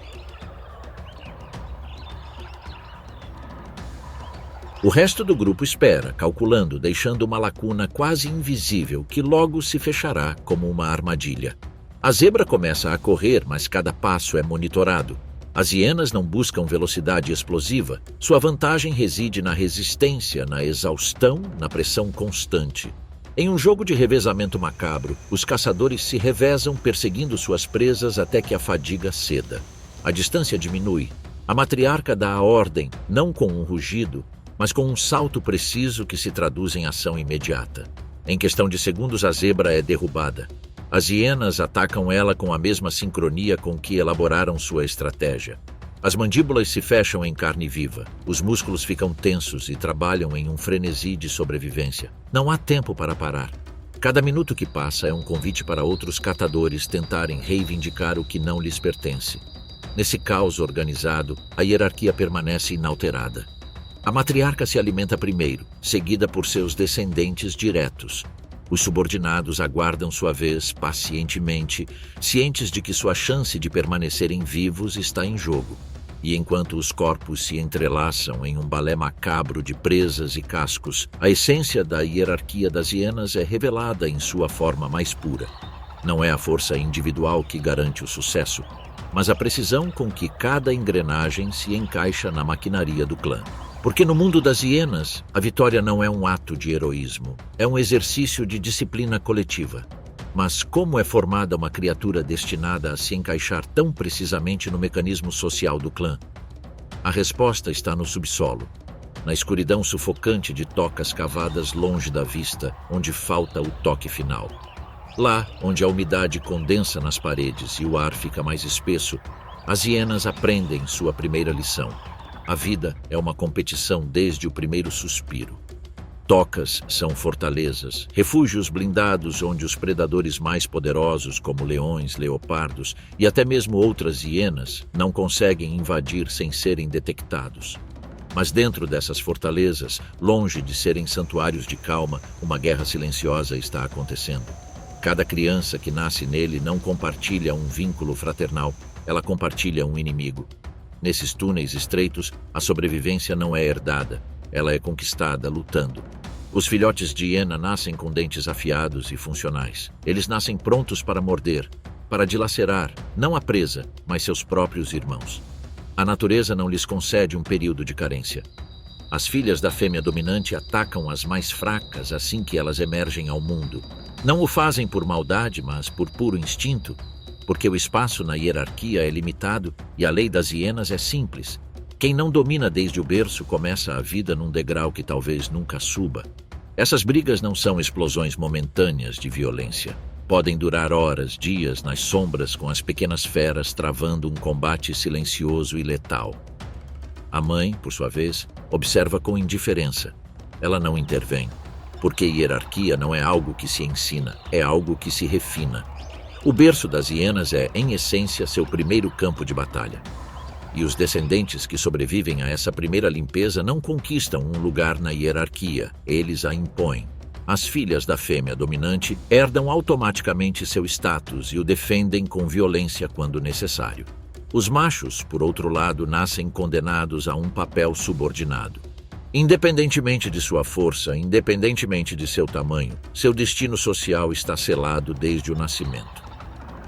O resto do grupo espera, calculando, deixando uma lacuna quase invisível que logo se fechará como uma armadilha. A zebra começa a correr, mas cada passo é monitorado. As hienas não buscam velocidade explosiva. Sua vantagem reside na resistência, na exaustão, na pressão constante. Em um jogo de revezamento macabro, os caçadores se revezam perseguindo suas presas até que a fadiga ceda. A distância diminui. A matriarca dá a ordem, não com um rugido, mas com um salto preciso que se traduz em ação imediata. Em questão de segundos, a zebra é derrubada. As hienas atacam ela com a mesma sincronia com que elaboraram sua estratégia. As mandíbulas se fecham em carne viva, os músculos ficam tensos e trabalham em um frenesi de sobrevivência. Não há tempo para parar. Cada minuto que passa é um convite para outros catadores tentarem reivindicar o que não lhes pertence. Nesse caos organizado, a hierarquia permanece inalterada. A matriarca se alimenta primeiro, seguida por seus descendentes diretos. Os subordinados aguardam sua vez pacientemente, cientes de que sua chance de permanecerem vivos está em jogo. E enquanto os corpos se entrelaçam em um balé macabro de presas e cascos, a essência da hierarquia das hienas é revelada em sua forma mais pura. Não é a força individual que garante o sucesso, mas a precisão com que cada engrenagem se encaixa na maquinaria do clã. Porque no mundo das hienas, a vitória não é um ato de heroísmo, é um exercício de disciplina coletiva. Mas como é formada uma criatura destinada a se encaixar tão precisamente no mecanismo social do clã? A resposta está no subsolo, na escuridão sufocante de tocas cavadas longe da vista, onde falta o toque final. Lá, onde a umidade condensa nas paredes e o ar fica mais espesso, as hienas aprendem sua primeira lição. A vida é uma competição desde o primeiro suspiro. Tocas são fortalezas, refúgios blindados onde os predadores mais poderosos, como leões, leopardos e até mesmo outras hienas, não conseguem invadir sem serem detectados. Mas dentro dessas fortalezas, longe de serem santuários de calma, uma guerra silenciosa está acontecendo. Cada criança que nasce nele não compartilha um vínculo fraternal, ela compartilha um inimigo. Nesses túneis estreitos, a sobrevivência não é herdada, ela é conquistada lutando. Os filhotes de hiena nascem com dentes afiados e funcionais. Eles nascem prontos para morder, para dilacerar, não a presa, mas seus próprios irmãos. A natureza não lhes concede um período de carência. As filhas da fêmea dominante atacam as mais fracas assim que elas emergem ao mundo. Não o fazem por maldade, mas por puro instinto, porque o espaço na hierarquia é limitado e a lei das hienas é simples. Quem não domina desde o berço começa a vida num degrau que talvez nunca suba. Essas brigas não são explosões momentâneas de violência. Podem durar horas, dias, nas sombras com as pequenas feras travando um combate silencioso e letal. A mãe, por sua vez, observa com indiferença. Ela não intervém, porque hierarquia não é algo que se ensina, é algo que se refina. O berço das hienas é, em essência, seu primeiro campo de batalha. E os descendentes que sobrevivem a essa primeira limpeza não conquistam um lugar na hierarquia, eles a impõem. As filhas da fêmea dominante herdam automaticamente seu status e o defendem com violência quando necessário. Os machos, por outro lado, nascem condenados a um papel subordinado. Independentemente de sua força, independentemente de seu tamanho, seu destino social está selado desde o nascimento.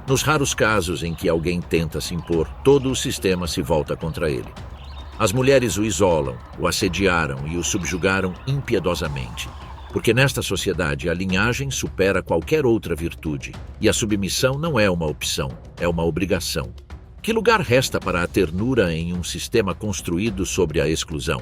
Nos raros casos em que alguém tenta se impor, todo o sistema se volta contra ele. As mulheres o isolam, o assediaram e o subjugaram impiedosamente. Porque nesta sociedade a linhagem supera qualquer outra virtude e a submissão não é uma opção, é uma obrigação. Que lugar resta para a ternura em um sistema construído sobre a exclusão?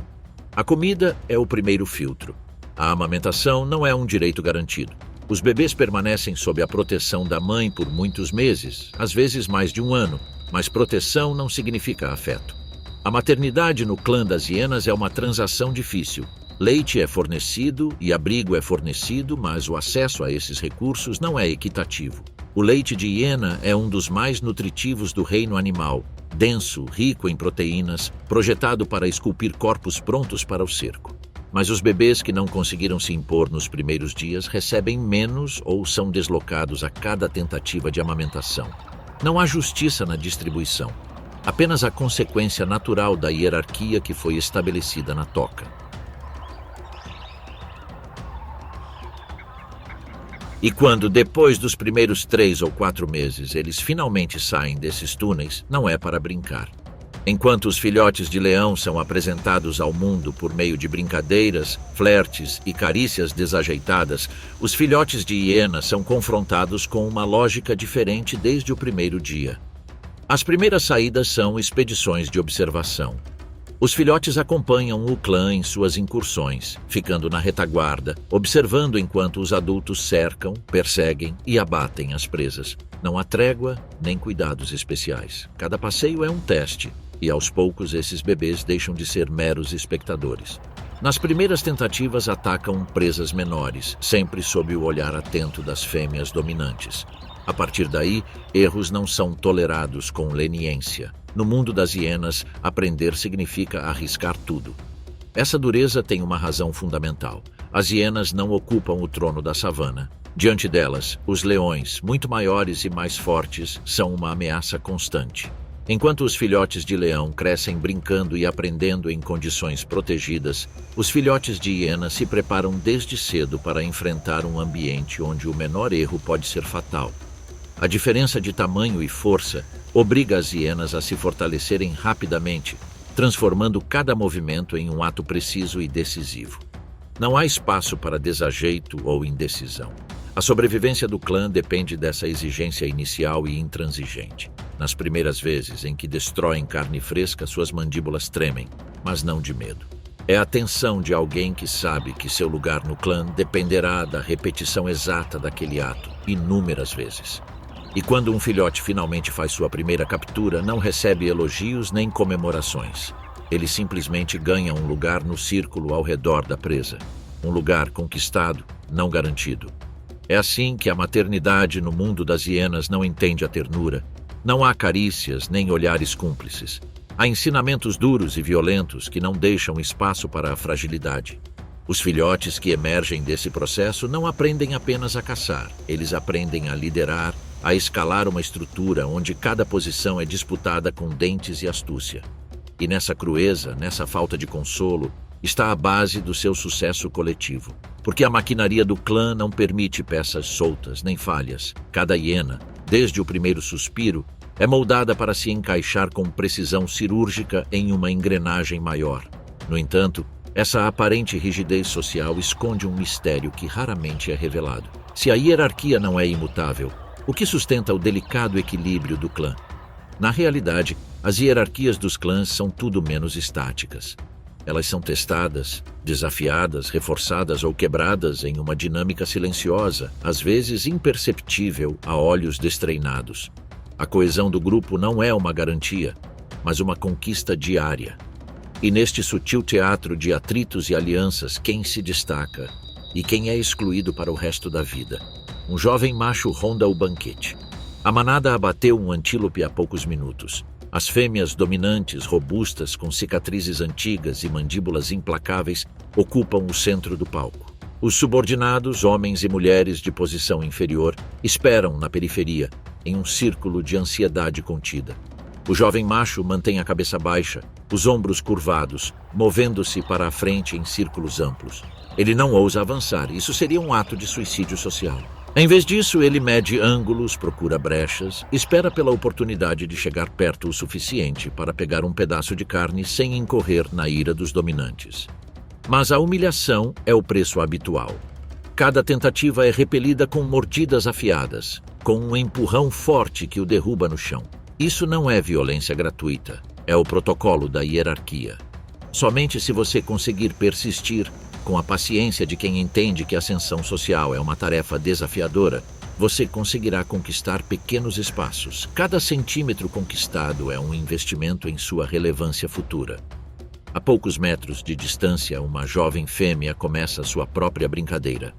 A comida é o primeiro filtro. A amamentação não é um direito garantido. Os bebês permanecem sob a proteção da mãe por muitos meses, às vezes mais de um ano, mas proteção não significa afeto. A maternidade no clã das hienas é uma transação difícil. Leite é fornecido e abrigo é fornecido, mas o acesso a esses recursos não é equitativo. O leite de hiena é um dos mais nutritivos do reino animal, denso, rico em proteínas, projetado para esculpir corpos prontos para o cerco. Mas os bebês que não conseguiram se impor nos primeiros dias recebem menos ou são deslocados a cada tentativa de amamentação. Não há justiça na distribuição, apenas a consequência natural da hierarquia que foi estabelecida na toca. E quando, depois dos primeiros 3 ou 4 meses, eles finalmente saem desses túneis, não é para brincar. Enquanto os filhotes de leão são apresentados ao mundo por meio de brincadeiras, flertes e carícias desajeitadas, os filhotes de hiena são confrontados com uma lógica diferente desde o primeiro dia. As primeiras saídas são expedições de observação. Os filhotes acompanham o clã em suas incursões, ficando na retaguarda, observando enquanto os adultos cercam, perseguem e abatem as presas. Não há trégua nem cuidados especiais. Cada passeio é um teste, e aos poucos esses bebês deixam de ser meros espectadores. Nas primeiras tentativas atacam presas menores, sempre sob o olhar atento das fêmeas dominantes. A partir daí, erros não são tolerados com leniência. No mundo das hienas, aprender significa arriscar tudo. Essa dureza tem uma razão fundamental. As hienas não ocupam o trono da savana. Diante delas, os leões, muito maiores e mais fortes, são uma ameaça constante. Enquanto os filhotes de leão crescem brincando e aprendendo em condições protegidas, os filhotes de hiena se preparam desde cedo para enfrentar um ambiente onde o menor erro pode ser fatal. A diferença de tamanho e força obriga as hienas a se fortalecerem rapidamente, transformando cada movimento em um ato preciso e decisivo. Não há espaço para desajeito ou indecisão. A sobrevivência do clã depende dessa exigência inicial e intransigente. Nas primeiras vezes em que destroem carne fresca, suas mandíbulas tremem, mas não de medo. É a tensão de alguém que sabe que seu lugar no clã dependerá da repetição exata daquele ato, inúmeras vezes. E quando um filhote finalmente faz sua primeira captura, não recebe elogios nem comemorações. Ele simplesmente ganha um lugar no círculo ao redor da presa. Um lugar conquistado, não garantido. É assim que a maternidade no mundo das hienas não entende a ternura. Não há carícias nem olhares cúmplices. Há ensinamentos duros e violentos que não deixam espaço para a fragilidade. Os filhotes que emergem desse processo não aprendem apenas a caçar. Eles aprendem a liderar, a escalar uma estrutura onde cada posição é disputada com dentes e astúcia. E nessa crueza, nessa falta de consolo, está a base do seu sucesso coletivo. Porque a maquinaria do clã não permite peças soltas nem falhas. Cada hiena, desde o primeiro suspiro, é moldada para se encaixar com precisão cirúrgica em uma engrenagem maior. No entanto, essa aparente rigidez social esconde um mistério que raramente é revelado. Se a hierarquia não é imutável, o que sustenta o delicado equilíbrio do clã? Na realidade, as hierarquias dos clãs são tudo menos estáticas. Elas são testadas, desafiadas, reforçadas ou quebradas em uma dinâmica silenciosa, às vezes imperceptível a olhos destreinados. A coesão do grupo não é uma garantia, mas uma conquista diária. E neste sutil teatro de atritos e alianças, quem se destaca e quem é excluído para o resto da vida? Um jovem macho ronda o banquete. A manada abateu um antílope há poucos minutos. As fêmeas dominantes, robustas, com cicatrizes antigas e mandíbulas implacáveis, ocupam o centro do palco. Os subordinados, homens e mulheres de posição inferior, esperam na periferia, em um círculo de ansiedade contida. O jovem macho mantém a cabeça baixa, os ombros curvados, movendo-se para a frente em círculos amplos. Ele não ousa avançar, isso seria um ato de suicídio social. Em vez disso, ele mede ângulos, procura brechas, espera pela oportunidade de chegar perto o suficiente para pegar um pedaço de carne sem incorrer na ira dos dominantes. Mas a humilhação é o preço habitual. Cada tentativa é repelida com mordidas afiadas, com um empurrão forte que o derruba no chão. Isso não é violência gratuita, é o protocolo da hierarquia. Somente se você conseguir persistir, com a paciência de quem entende que a ascensão social é uma tarefa desafiadora, você conseguirá conquistar pequenos espaços. Cada centímetro conquistado é um investimento em sua relevância futura. A poucos metros de distância, uma jovem fêmea começa sua própria brincadeira.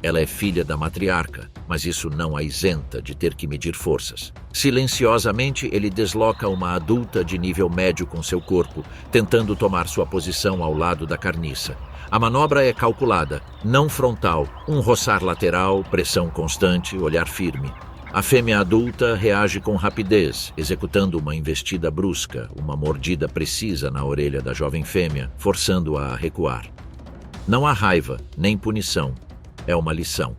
Ela é filha da matriarca, mas isso não a isenta de ter que medir forças. Silenciosamente, ele desloca uma adulta de nível médio com seu corpo, tentando tomar sua posição ao lado da carniça. A manobra é calculada, não frontal, um roçar lateral, pressão constante, olhar firme. A fêmea adulta reage com rapidez, executando uma investida brusca, uma mordida precisa na orelha da jovem fêmea, forçando-a a recuar. Não há raiva, nem punição. É uma lição.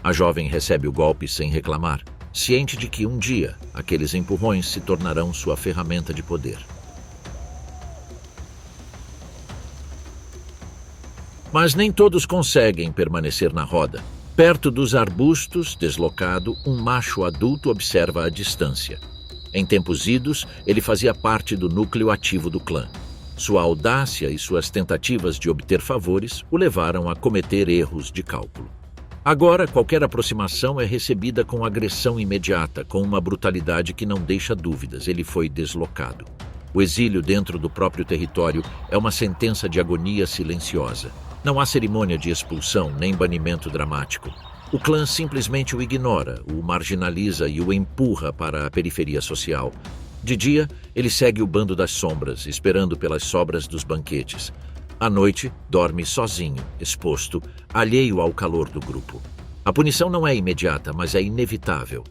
A jovem recebe o golpe sem reclamar, ciente de que um dia aqueles empurrões se tornarão sua ferramenta de poder. Mas nem todos conseguem permanecer na roda. Perto dos arbustos, deslocado, um macho adulto observa à distância. Em tempos idos, ele fazia parte do núcleo ativo do clã. Sua audácia e suas tentativas de obter favores o levaram a cometer erros de cálculo. Agora, qualquer aproximação é recebida com agressão imediata, com uma brutalidade que não deixa dúvidas. Ele foi deslocado. O exílio dentro do próprio território é uma sentença de agonia silenciosa. Não há cerimônia de expulsão nem banimento dramático. O clã simplesmente o ignora, o marginaliza e o empurra para a periferia social. De dia, ele segue o bando das sombras, esperando pelas sobras dos banquetes. À noite, dorme sozinho, exposto, alheio ao calor do grupo. A punição não é imediata, mas é inevitável.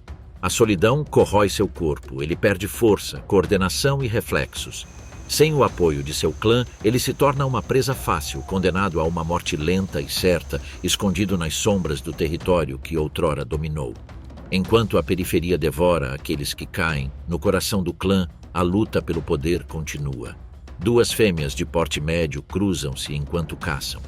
A solidão corrói seu corpo, ele perde força, coordenação e reflexos. Sem o apoio de seu clã, ele se torna uma presa fácil, condenado a uma morte lenta e certa, escondido nas sombras do território que outrora dominou. Enquanto a periferia devora aqueles que caem, no coração do clã, a luta pelo poder continua. Duas fêmeas de porte médio cruzam-se enquanto caçam.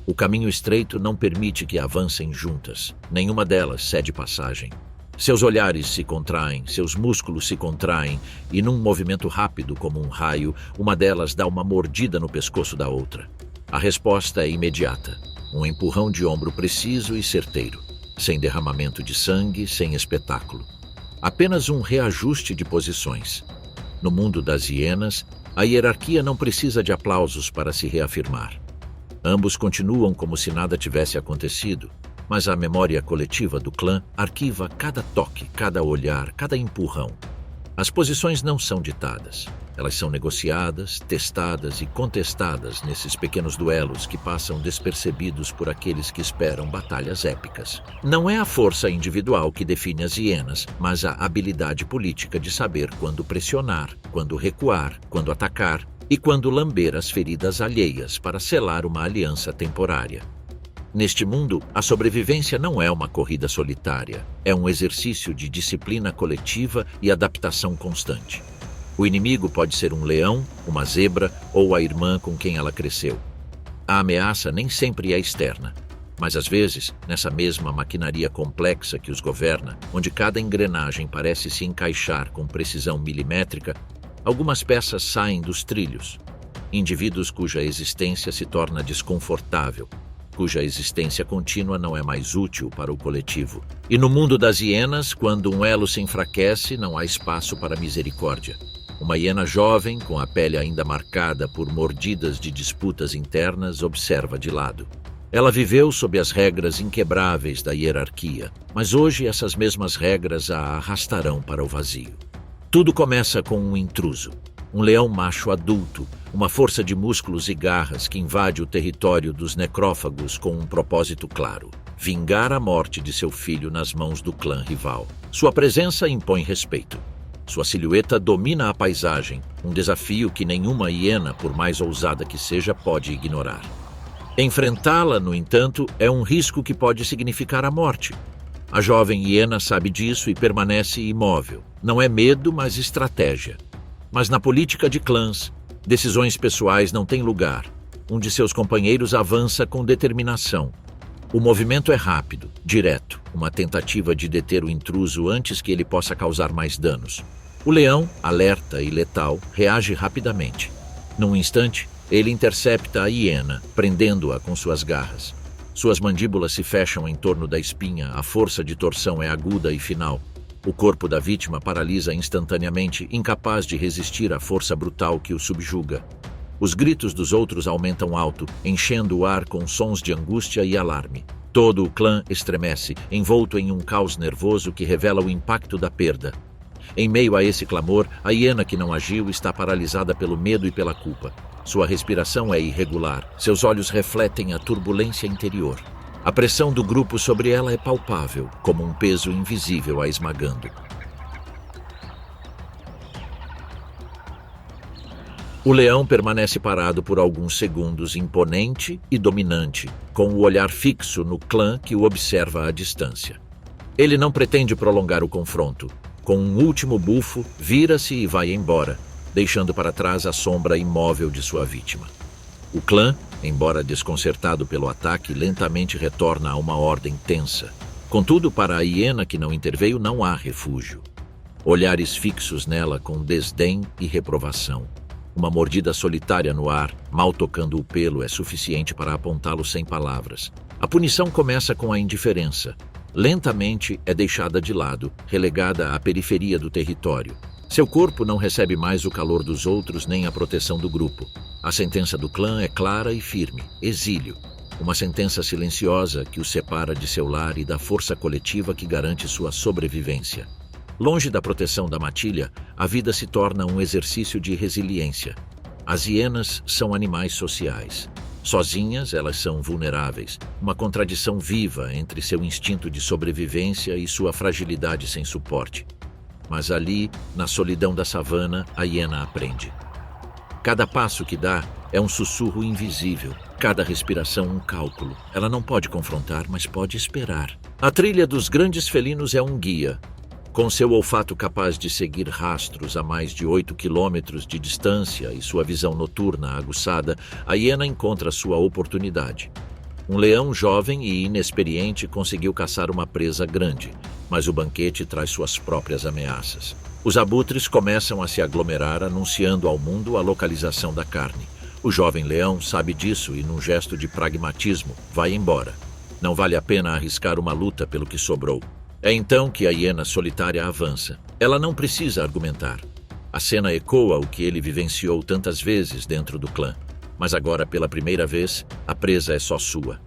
O caminho estreito não permite que avancem juntas. Nenhuma delas cede passagem. Seus olhares se contraem, seus músculos se contraem e, num movimento rápido como um raio, uma delas dá uma mordida no pescoço da outra. A resposta é imediata. Um empurrão de ombro preciso e certeiro. Sem derramamento de sangue, sem espetáculo. Apenas um reajuste de posições. No mundo das hienas, a hierarquia não precisa de aplausos para se reafirmar. Ambos continuam como se nada tivesse acontecido, mas a memória coletiva do clã arquiva cada toque, cada olhar, cada empurrão. As posições não são ditadas. Elas são negociadas, testadas e contestadas nesses pequenos duelos que passam despercebidos por aqueles que esperam batalhas épicas. Não é a força individual que define as hienas, mas a habilidade política de saber quando pressionar, quando recuar, quando atacar e quando lamber as feridas alheias para selar uma aliança temporária. Neste mundo, a sobrevivência não é uma corrida solitária, é um exercício de disciplina coletiva e adaptação constante. O inimigo pode ser um leão, uma zebra ou a irmã com quem ela cresceu. A ameaça nem sempre é externa, mas às vezes, nessa mesma maquinaria complexa que os governa, onde cada engrenagem parece se encaixar com precisão milimétrica, algumas peças saem dos trilhos. Indivíduos cuja existência se torna desconfortável, cuja existência contínua não é mais útil para o coletivo. E no mundo das hienas, quando um elo se enfraquece, não há espaço para misericórdia. Uma hiena jovem, com a pele ainda marcada por mordidas de disputas internas, observa de lado. Ela viveu sob as regras inquebráveis da hierarquia, mas hoje essas mesmas regras a arrastarão para o vazio. Tudo começa com um intruso. Um leão macho adulto, uma força de músculos e garras que invade o território dos necrófagos com um propósito claro: vingar a morte de seu filho nas mãos do clã rival. Sua presença impõe respeito. Sua silhueta domina a paisagem, um desafio que nenhuma hiena, por mais ousada que seja, pode ignorar. Enfrentá-la, no entanto, é um risco que pode significar a morte. A jovem hiena sabe disso e permanece imóvel. Não é medo, mas estratégia. Mas na política de clãs, decisões pessoais não têm lugar. Um de seus companheiros avança com determinação. O movimento é rápido, direto, uma tentativa de deter o intruso antes que ele possa causar mais danos. O leão, alerta e letal, reage rapidamente. Num instante, ele intercepta a hiena, prendendo-a com suas garras. Suas mandíbulas se fecham em torno da espinha, a força de torção é aguda e final. O corpo da vítima paralisa instantaneamente, incapaz de resistir à força brutal que o subjuga. Os gritos dos outros aumentam alto, enchendo o ar com sons de angústia e alarme. Todo o clã estremece, envolto em um caos nervoso que revela o impacto da perda. Em meio a esse clamor, a hiena que não agiu está paralisada pelo medo e pela culpa. Sua respiração é irregular, seus olhos refletem a turbulência interior. A pressão do grupo sobre ela é palpável, como um peso invisível a esmagando. O leão permanece parado por alguns segundos, imponente e dominante, com o olhar fixo no clã que o observa à distância. Ele não pretende prolongar o confronto. Com um último bufo, vira-se e vai embora, deixando para trás a sombra imóvel de sua vítima. O clã, embora desconcertado pelo ataque, lentamente retorna a uma ordem tensa. Contudo, para a hiena que não interveio, não há refúgio. Olhares fixos nela com desdém e reprovação. Uma mordida solitária no ar, mal tocando o pelo, é suficiente para apontá-lo sem palavras. A punição começa com a indiferença. Lentamente é deixada de lado, relegada à periferia do território. Seu corpo não recebe mais o calor dos outros nem a proteção do grupo. A sentença do clã é clara e firme: exílio. Uma sentença silenciosa que o separa de seu lar e da força coletiva que garante sua sobrevivência. Longe da proteção da matilha, a vida se torna um exercício de resiliência. As hienas são animais sociais. Sozinhas, elas são vulneráveis, uma contradição viva entre seu instinto de sobrevivência e sua fragilidade sem suporte. Mas ali, na solidão da savana, a hiena aprende. Cada passo que dá é um sussurro invisível, cada respiração um cálculo. Ela não pode confrontar, mas pode esperar. A trilha dos grandes felinos é um guia. Com seu olfato capaz de seguir rastros a mais de 8 quilômetros de distância e sua visão noturna aguçada, a hiena encontra sua oportunidade. Um leão jovem e inexperiente conseguiu caçar uma presa grande, mas o banquete traz suas próprias ameaças. Os abutres começam a se aglomerar, anunciando ao mundo a localização da carne. O jovem leão sabe disso e, num gesto de pragmatismo, vai embora. Não vale a pena arriscar uma luta pelo que sobrou. É então que a hiena solitária avança. Ela não precisa argumentar. A cena ecoa o que ele vivenciou tantas vezes dentro do clã. Mas agora, pela primeira vez, a presa é só sua.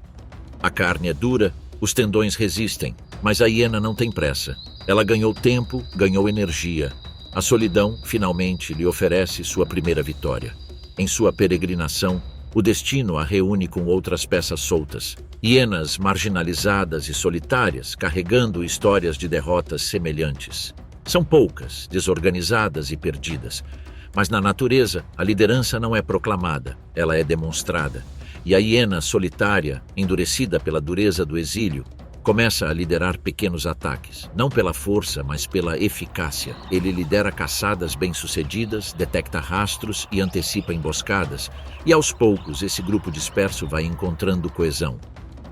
A carne é dura, os tendões resistem, mas a hiena não tem pressa. Ela ganhou tempo, ganhou energia. A solidão, finalmente, lhe oferece sua primeira vitória. Em sua peregrinação, o destino a reúne com outras peças soltas. Hienas marginalizadas e solitárias, carregando histórias de derrotas semelhantes. São poucas, desorganizadas e perdidas. Mas na natureza, a liderança não é proclamada, ela é demonstrada. E a hiena solitária, endurecida pela dureza do exílio, começa a liderar pequenos ataques, não pela força, mas pela eficácia. Ele lidera caçadas bem-sucedidas, detecta rastros e antecipa emboscadas, e aos poucos esse grupo disperso vai encontrando coesão.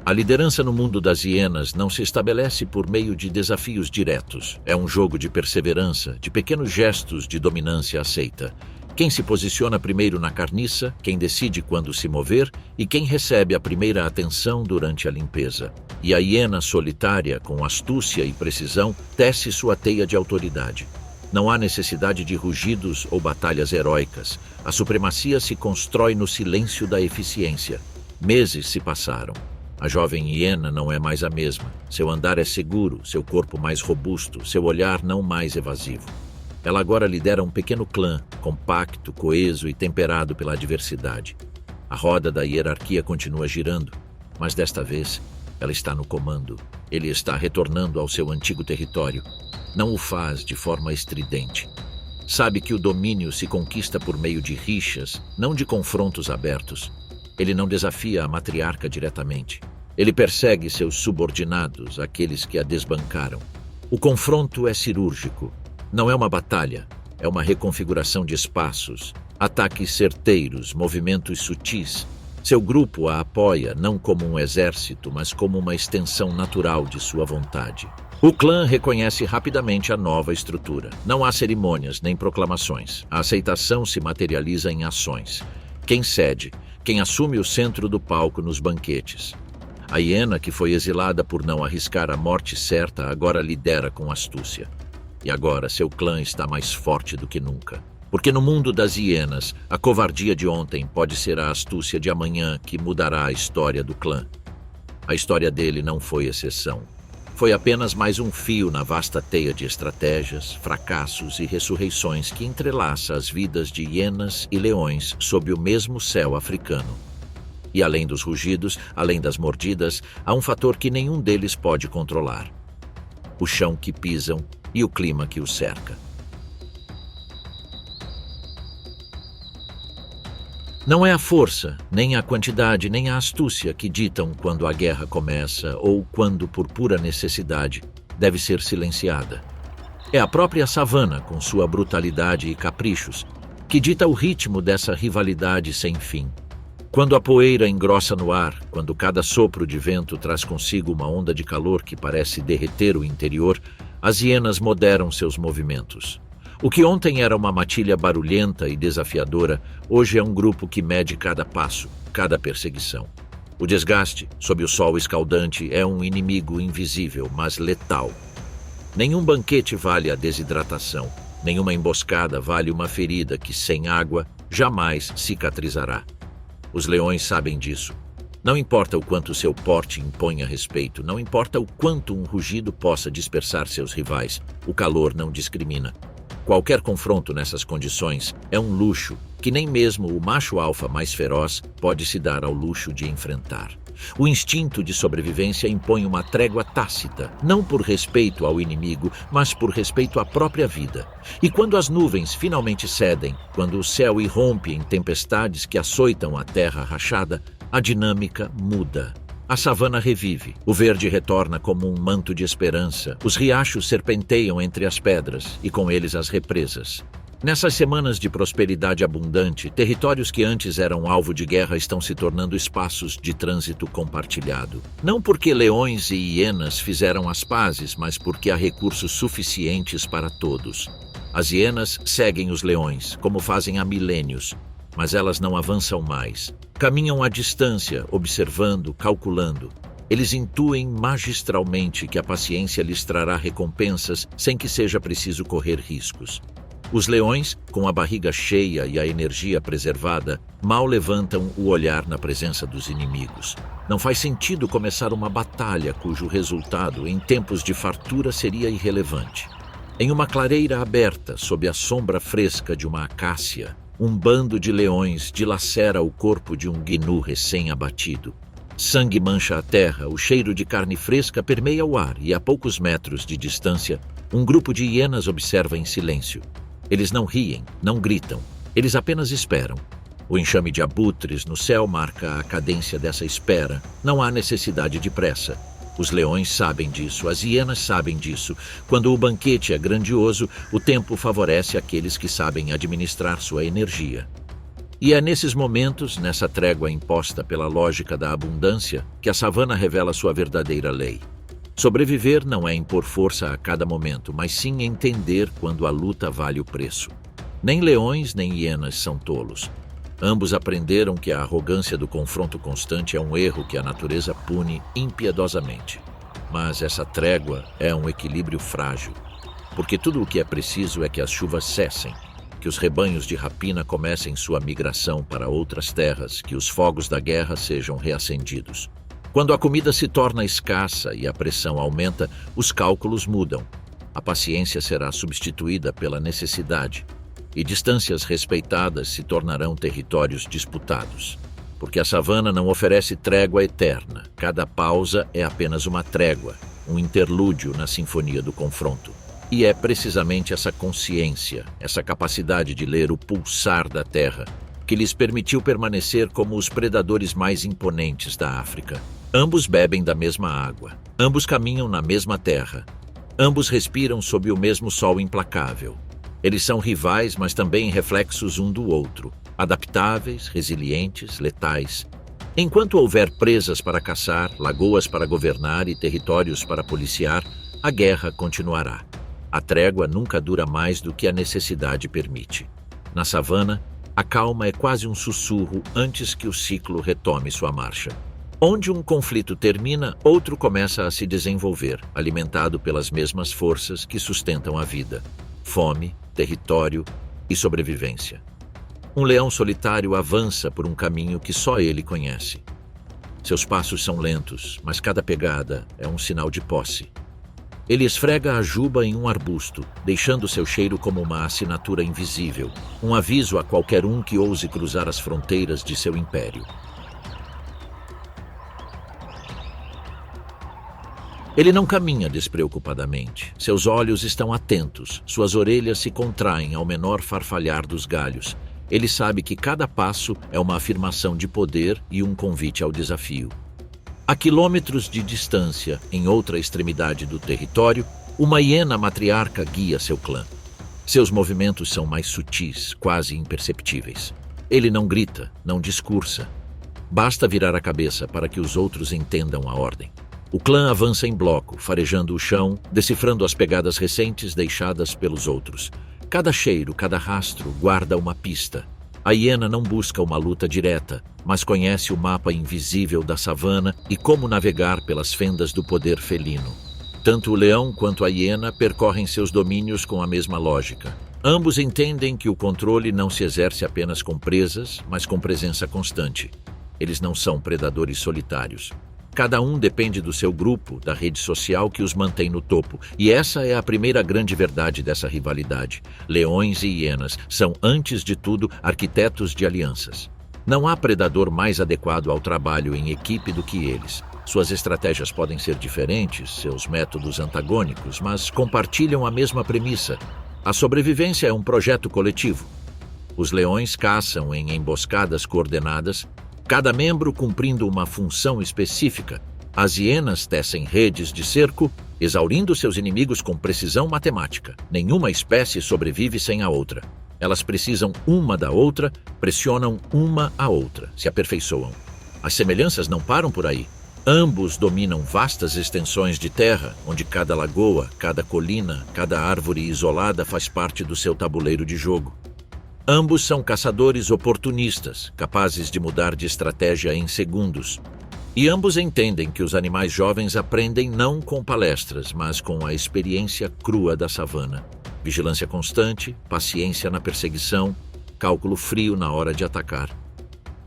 A liderança no mundo das hienas não se estabelece por meio de desafios diretos. É um jogo de perseverança, de pequenos gestos de dominância aceita. Quem se posiciona primeiro na carniça, quem decide quando se mover e quem recebe a primeira atenção durante a limpeza. E a hiena solitária, com astúcia e precisão, tece sua teia de autoridade. Não há necessidade de rugidos ou batalhas heróicas. A supremacia se constrói no silêncio da eficiência. Meses se passaram. A jovem hiena não é mais a mesma. Seu andar é seguro, seu corpo mais robusto, seu olhar não mais evasivo. Ela agora lidera um pequeno clã, compacto, coeso e temperado pela adversidade. A roda da hierarquia continua girando, mas desta vez ela está no comando. Ele está retornando ao seu antigo território. Não o faz de forma estridente. Sabe que o domínio se conquista por meio de rixas, não de confrontos abertos. Ele não desafia a matriarca diretamente. Ele persegue seus subordinados, aqueles que a desbancaram. O confronto é cirúrgico. Não é uma batalha, é uma reconfiguração de espaços, ataques certeiros, movimentos sutis. Seu grupo a apoia não como um exército, mas como uma extensão natural de sua vontade. O clã reconhece rapidamente a nova estrutura. Não há cerimônias nem proclamações. A aceitação se materializa em ações. Quem cede, quem assume o centro do palco nos banquetes. A hiena, que foi exilada por não arriscar a morte certa, agora lidera com astúcia. E agora seu clã está mais forte do que nunca. Porque no mundo das hienas, a covardia de ontem pode ser a astúcia de amanhã que mudará a história do clã. A história dele não foi exceção. Foi apenas mais um fio na vasta teia de estratégias, fracassos e ressurreições que entrelaça as vidas de hienas e leões sob o mesmo céu africano. E além dos rugidos, além das mordidas, há um fator que nenhum deles pode controlar: o chão que pisam e o clima que os cerca. Não é a força, nem a quantidade, nem a astúcia que ditam quando a guerra começa ou quando, por pura necessidade, deve ser silenciada. É a própria savana, com sua brutalidade e caprichos, que dita o ritmo dessa rivalidade sem fim. Quando a poeira engrossa no ar, quando cada sopro de vento traz consigo uma onda de calor que parece derreter o interior, as hienas moderam seus movimentos. O que ontem era uma matilha barulhenta e desafiadora, hoje é um grupo que mede cada passo, cada perseguição. O desgaste, sob o sol escaldante, é um inimigo invisível, mas letal. Nenhum banquete vale a desidratação, nenhuma emboscada vale uma ferida que, sem água, jamais cicatrizará. Os leões sabem disso. Não importa o quanto seu porte imponha respeito, não importa o quanto um rugido possa dispersar seus rivais, o calor não discrimina. Qualquer confronto nessas condições é um luxo que nem mesmo o macho alfa mais feroz pode se dar ao luxo de enfrentar. O instinto de sobrevivência impõe uma trégua tácita, não por respeito ao inimigo, mas por respeito à própria vida. E quando as nuvens finalmente cedem, quando o céu irrompe em tempestades que açoitam a terra rachada, a dinâmica muda. A savana revive, o verde retorna como um manto de esperança, os riachos serpenteiam entre as pedras e com eles as represas. Nessas semanas de prosperidade abundante, territórios que antes eram alvo de guerra estão se tornando espaços de trânsito compartilhado. Não porque leões e hienas fizeram as pazes, mas porque há recursos suficientes para todos. As hienas seguem os leões, como fazem há milênios, mas elas não avançam mais. Caminham à distância, observando, calculando. Eles intuem magistralmente que a paciência lhes trará recompensas sem que seja preciso correr riscos. Os leões, com a barriga cheia e a energia preservada, mal levantam o olhar na presença dos inimigos. Não faz sentido começar uma batalha cujo resultado, em tempos de fartura, seria irrelevante. Em uma clareira aberta, sob a sombra fresca de uma acácia, um bando de leões dilacera o corpo de um gnu recém-abatido. Sangue mancha a terra, o cheiro de carne fresca permeia o ar e a poucos metros de distância, um grupo de hienas observa em silêncio. Eles não riem, não gritam, eles apenas esperam. O enxame de abutres no céu marca a cadência dessa espera. Não há necessidade de pressa. Os leões sabem disso, as hienas sabem disso. Quando o banquete é grandioso, o tempo favorece aqueles que sabem administrar sua energia. E é nesses momentos, nessa trégua imposta pela lógica da abundância, que a savana revela sua verdadeira lei. Sobreviver não é impor força a cada momento, mas sim entender quando a luta vale o preço. Nem leões nem hienas são tolos. Ambos aprenderam que a arrogância do confronto constante é um erro que a natureza pune impiedosamente. Mas essa trégua é um equilíbrio frágil, porque tudo o que é preciso é que as chuvas cessem, que os rebanhos de rapina comecem sua migração para outras terras, que os fogos da guerra sejam reacendidos. Quando a comida se torna escassa e a pressão aumenta, os cálculos mudam. A paciência será substituída pela necessidade, e distâncias respeitadas se tornarão territórios disputados. Porque a savana não oferece trégua eterna. Cada pausa é apenas uma trégua, um interlúdio na sinfonia do confronto. E é precisamente essa consciência, essa capacidade de ler o pulsar da terra, que lhes permitiu permanecer como os predadores mais imponentes da África. Ambos bebem da mesma água, ambos caminham na mesma terra, ambos respiram sob o mesmo sol implacável. Eles são rivais, mas também reflexos um do outro, adaptáveis, resilientes, letais. Enquanto houver presas para caçar, lagoas para governar e territórios para policiar, a guerra continuará. A trégua nunca dura mais do que a necessidade permite. Na savana, a calma é quase um sussurro antes que o ciclo retome sua marcha. Onde um conflito termina, outro começa a se desenvolver, alimentado pelas mesmas forças que sustentam a vida: fome, território e sobrevivência. Um leão solitário avança por um caminho que só ele conhece. Seus passos são lentos, mas cada pegada é um sinal de posse. Ele esfrega a juba em um arbusto, deixando seu cheiro como uma assinatura invisível, um aviso a qualquer um que ouse cruzar as fronteiras de seu império. Ele não caminha despreocupadamente. Seus olhos estão atentos, suas orelhas se contraem ao menor farfalhar dos galhos. Ele sabe que cada passo é uma afirmação de poder e um convite ao desafio. A quilômetros de distância, em outra extremidade do território, uma hiena matriarca guia seu clã. Seus movimentos são mais sutis, quase imperceptíveis. Ele não grita, não discursa. Basta virar a cabeça para que os outros entendam a ordem. O clã avança em bloco, farejando o chão, decifrando as pegadas recentes deixadas pelos outros. Cada cheiro, cada rastro guarda uma pista. A hiena não busca uma luta direta, mas conhece o mapa invisível da savana e como navegar pelas fendas do poder felino. Tanto o leão quanto a hiena percorrem seus domínios com a mesma lógica. Ambos entendem que o controle não se exerce apenas com presas, mas com presença constante. Eles não são predadores solitários. Cada um depende do seu grupo, da rede social que os mantém no topo. E essa é a primeira grande verdade dessa rivalidade. Leões e hienas são, antes de tudo, arquitetos de alianças. Não há predador mais adequado ao trabalho em equipe do que eles. Suas estratégias podem ser diferentes, seus métodos antagônicos, mas compartilham a mesma premissa. A sobrevivência é um projeto coletivo. Os leões caçam em emboscadas coordenadas, cada membro cumprindo uma função específica. As hienas tecem redes de cerco, exaurindo seus inimigos com precisão matemática. Nenhuma espécie sobrevive sem a outra. Elas precisam uma da outra, pressionam uma a outra, se aperfeiçoam. As semelhanças não param por aí. Ambos dominam vastas extensões de terra, onde cada lagoa, cada colina, cada árvore isolada faz parte do seu tabuleiro de jogo. Ambos são caçadores oportunistas, capazes de mudar de estratégia em segundos. E ambos entendem que os animais jovens aprendem não com palestras, mas com a experiência crua da savana. Vigilância constante, paciência na perseguição, cálculo frio na hora de atacar.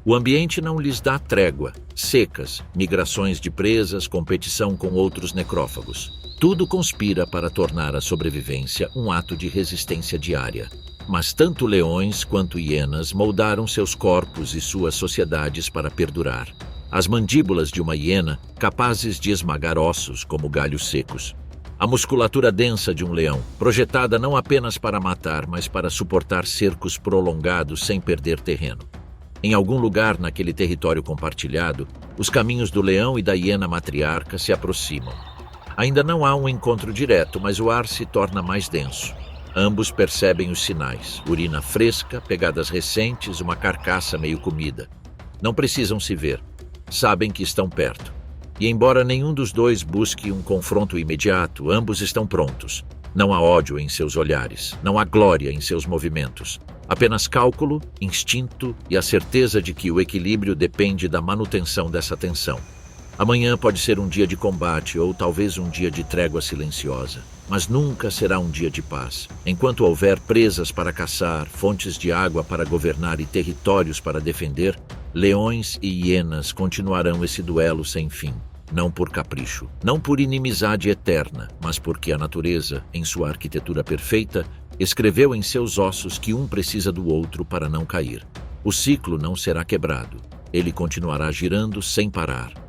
O ambiente não lhes dá trégua, secas, migrações de presas, competição com outros necrófagos. Tudo conspira para tornar a sobrevivência um ato de resistência diária. Mas tanto leões quanto hienas moldaram seus corpos e suas sociedades para perdurar. As mandíbulas de uma hiena, capazes de esmagar ossos como galhos secos. A musculatura densa de um leão, projetada não apenas para matar, mas para suportar cercos prolongados sem perder terreno. Em algum lugar naquele território compartilhado, os caminhos do leão e da hiena matriarca se aproximam. Ainda não há um encontro direto, mas o ar se torna mais denso. Ambos percebem os sinais: urina fresca, pegadas recentes, uma carcaça meio comida. Não precisam se ver. Sabem que estão perto. E embora nenhum dos dois busque um confronto imediato, ambos estão prontos. Não há ódio em seus olhares, não há glória em seus movimentos. Apenas cálculo, instinto e a certeza de que o equilíbrio depende da manutenção dessa tensão. Amanhã pode ser um dia de combate ou talvez um dia de trégua silenciosa, mas nunca será um dia de paz. Enquanto houver presas para caçar, fontes de água para governar e territórios para defender, leões e hienas continuarão esse duelo sem fim. Não por capricho, não por inimizade eterna, mas porque a natureza, em sua arquitetura perfeita, escreveu em seus ossos que um precisa do outro para não cair. O ciclo não será quebrado. Ele continuará girando sem parar.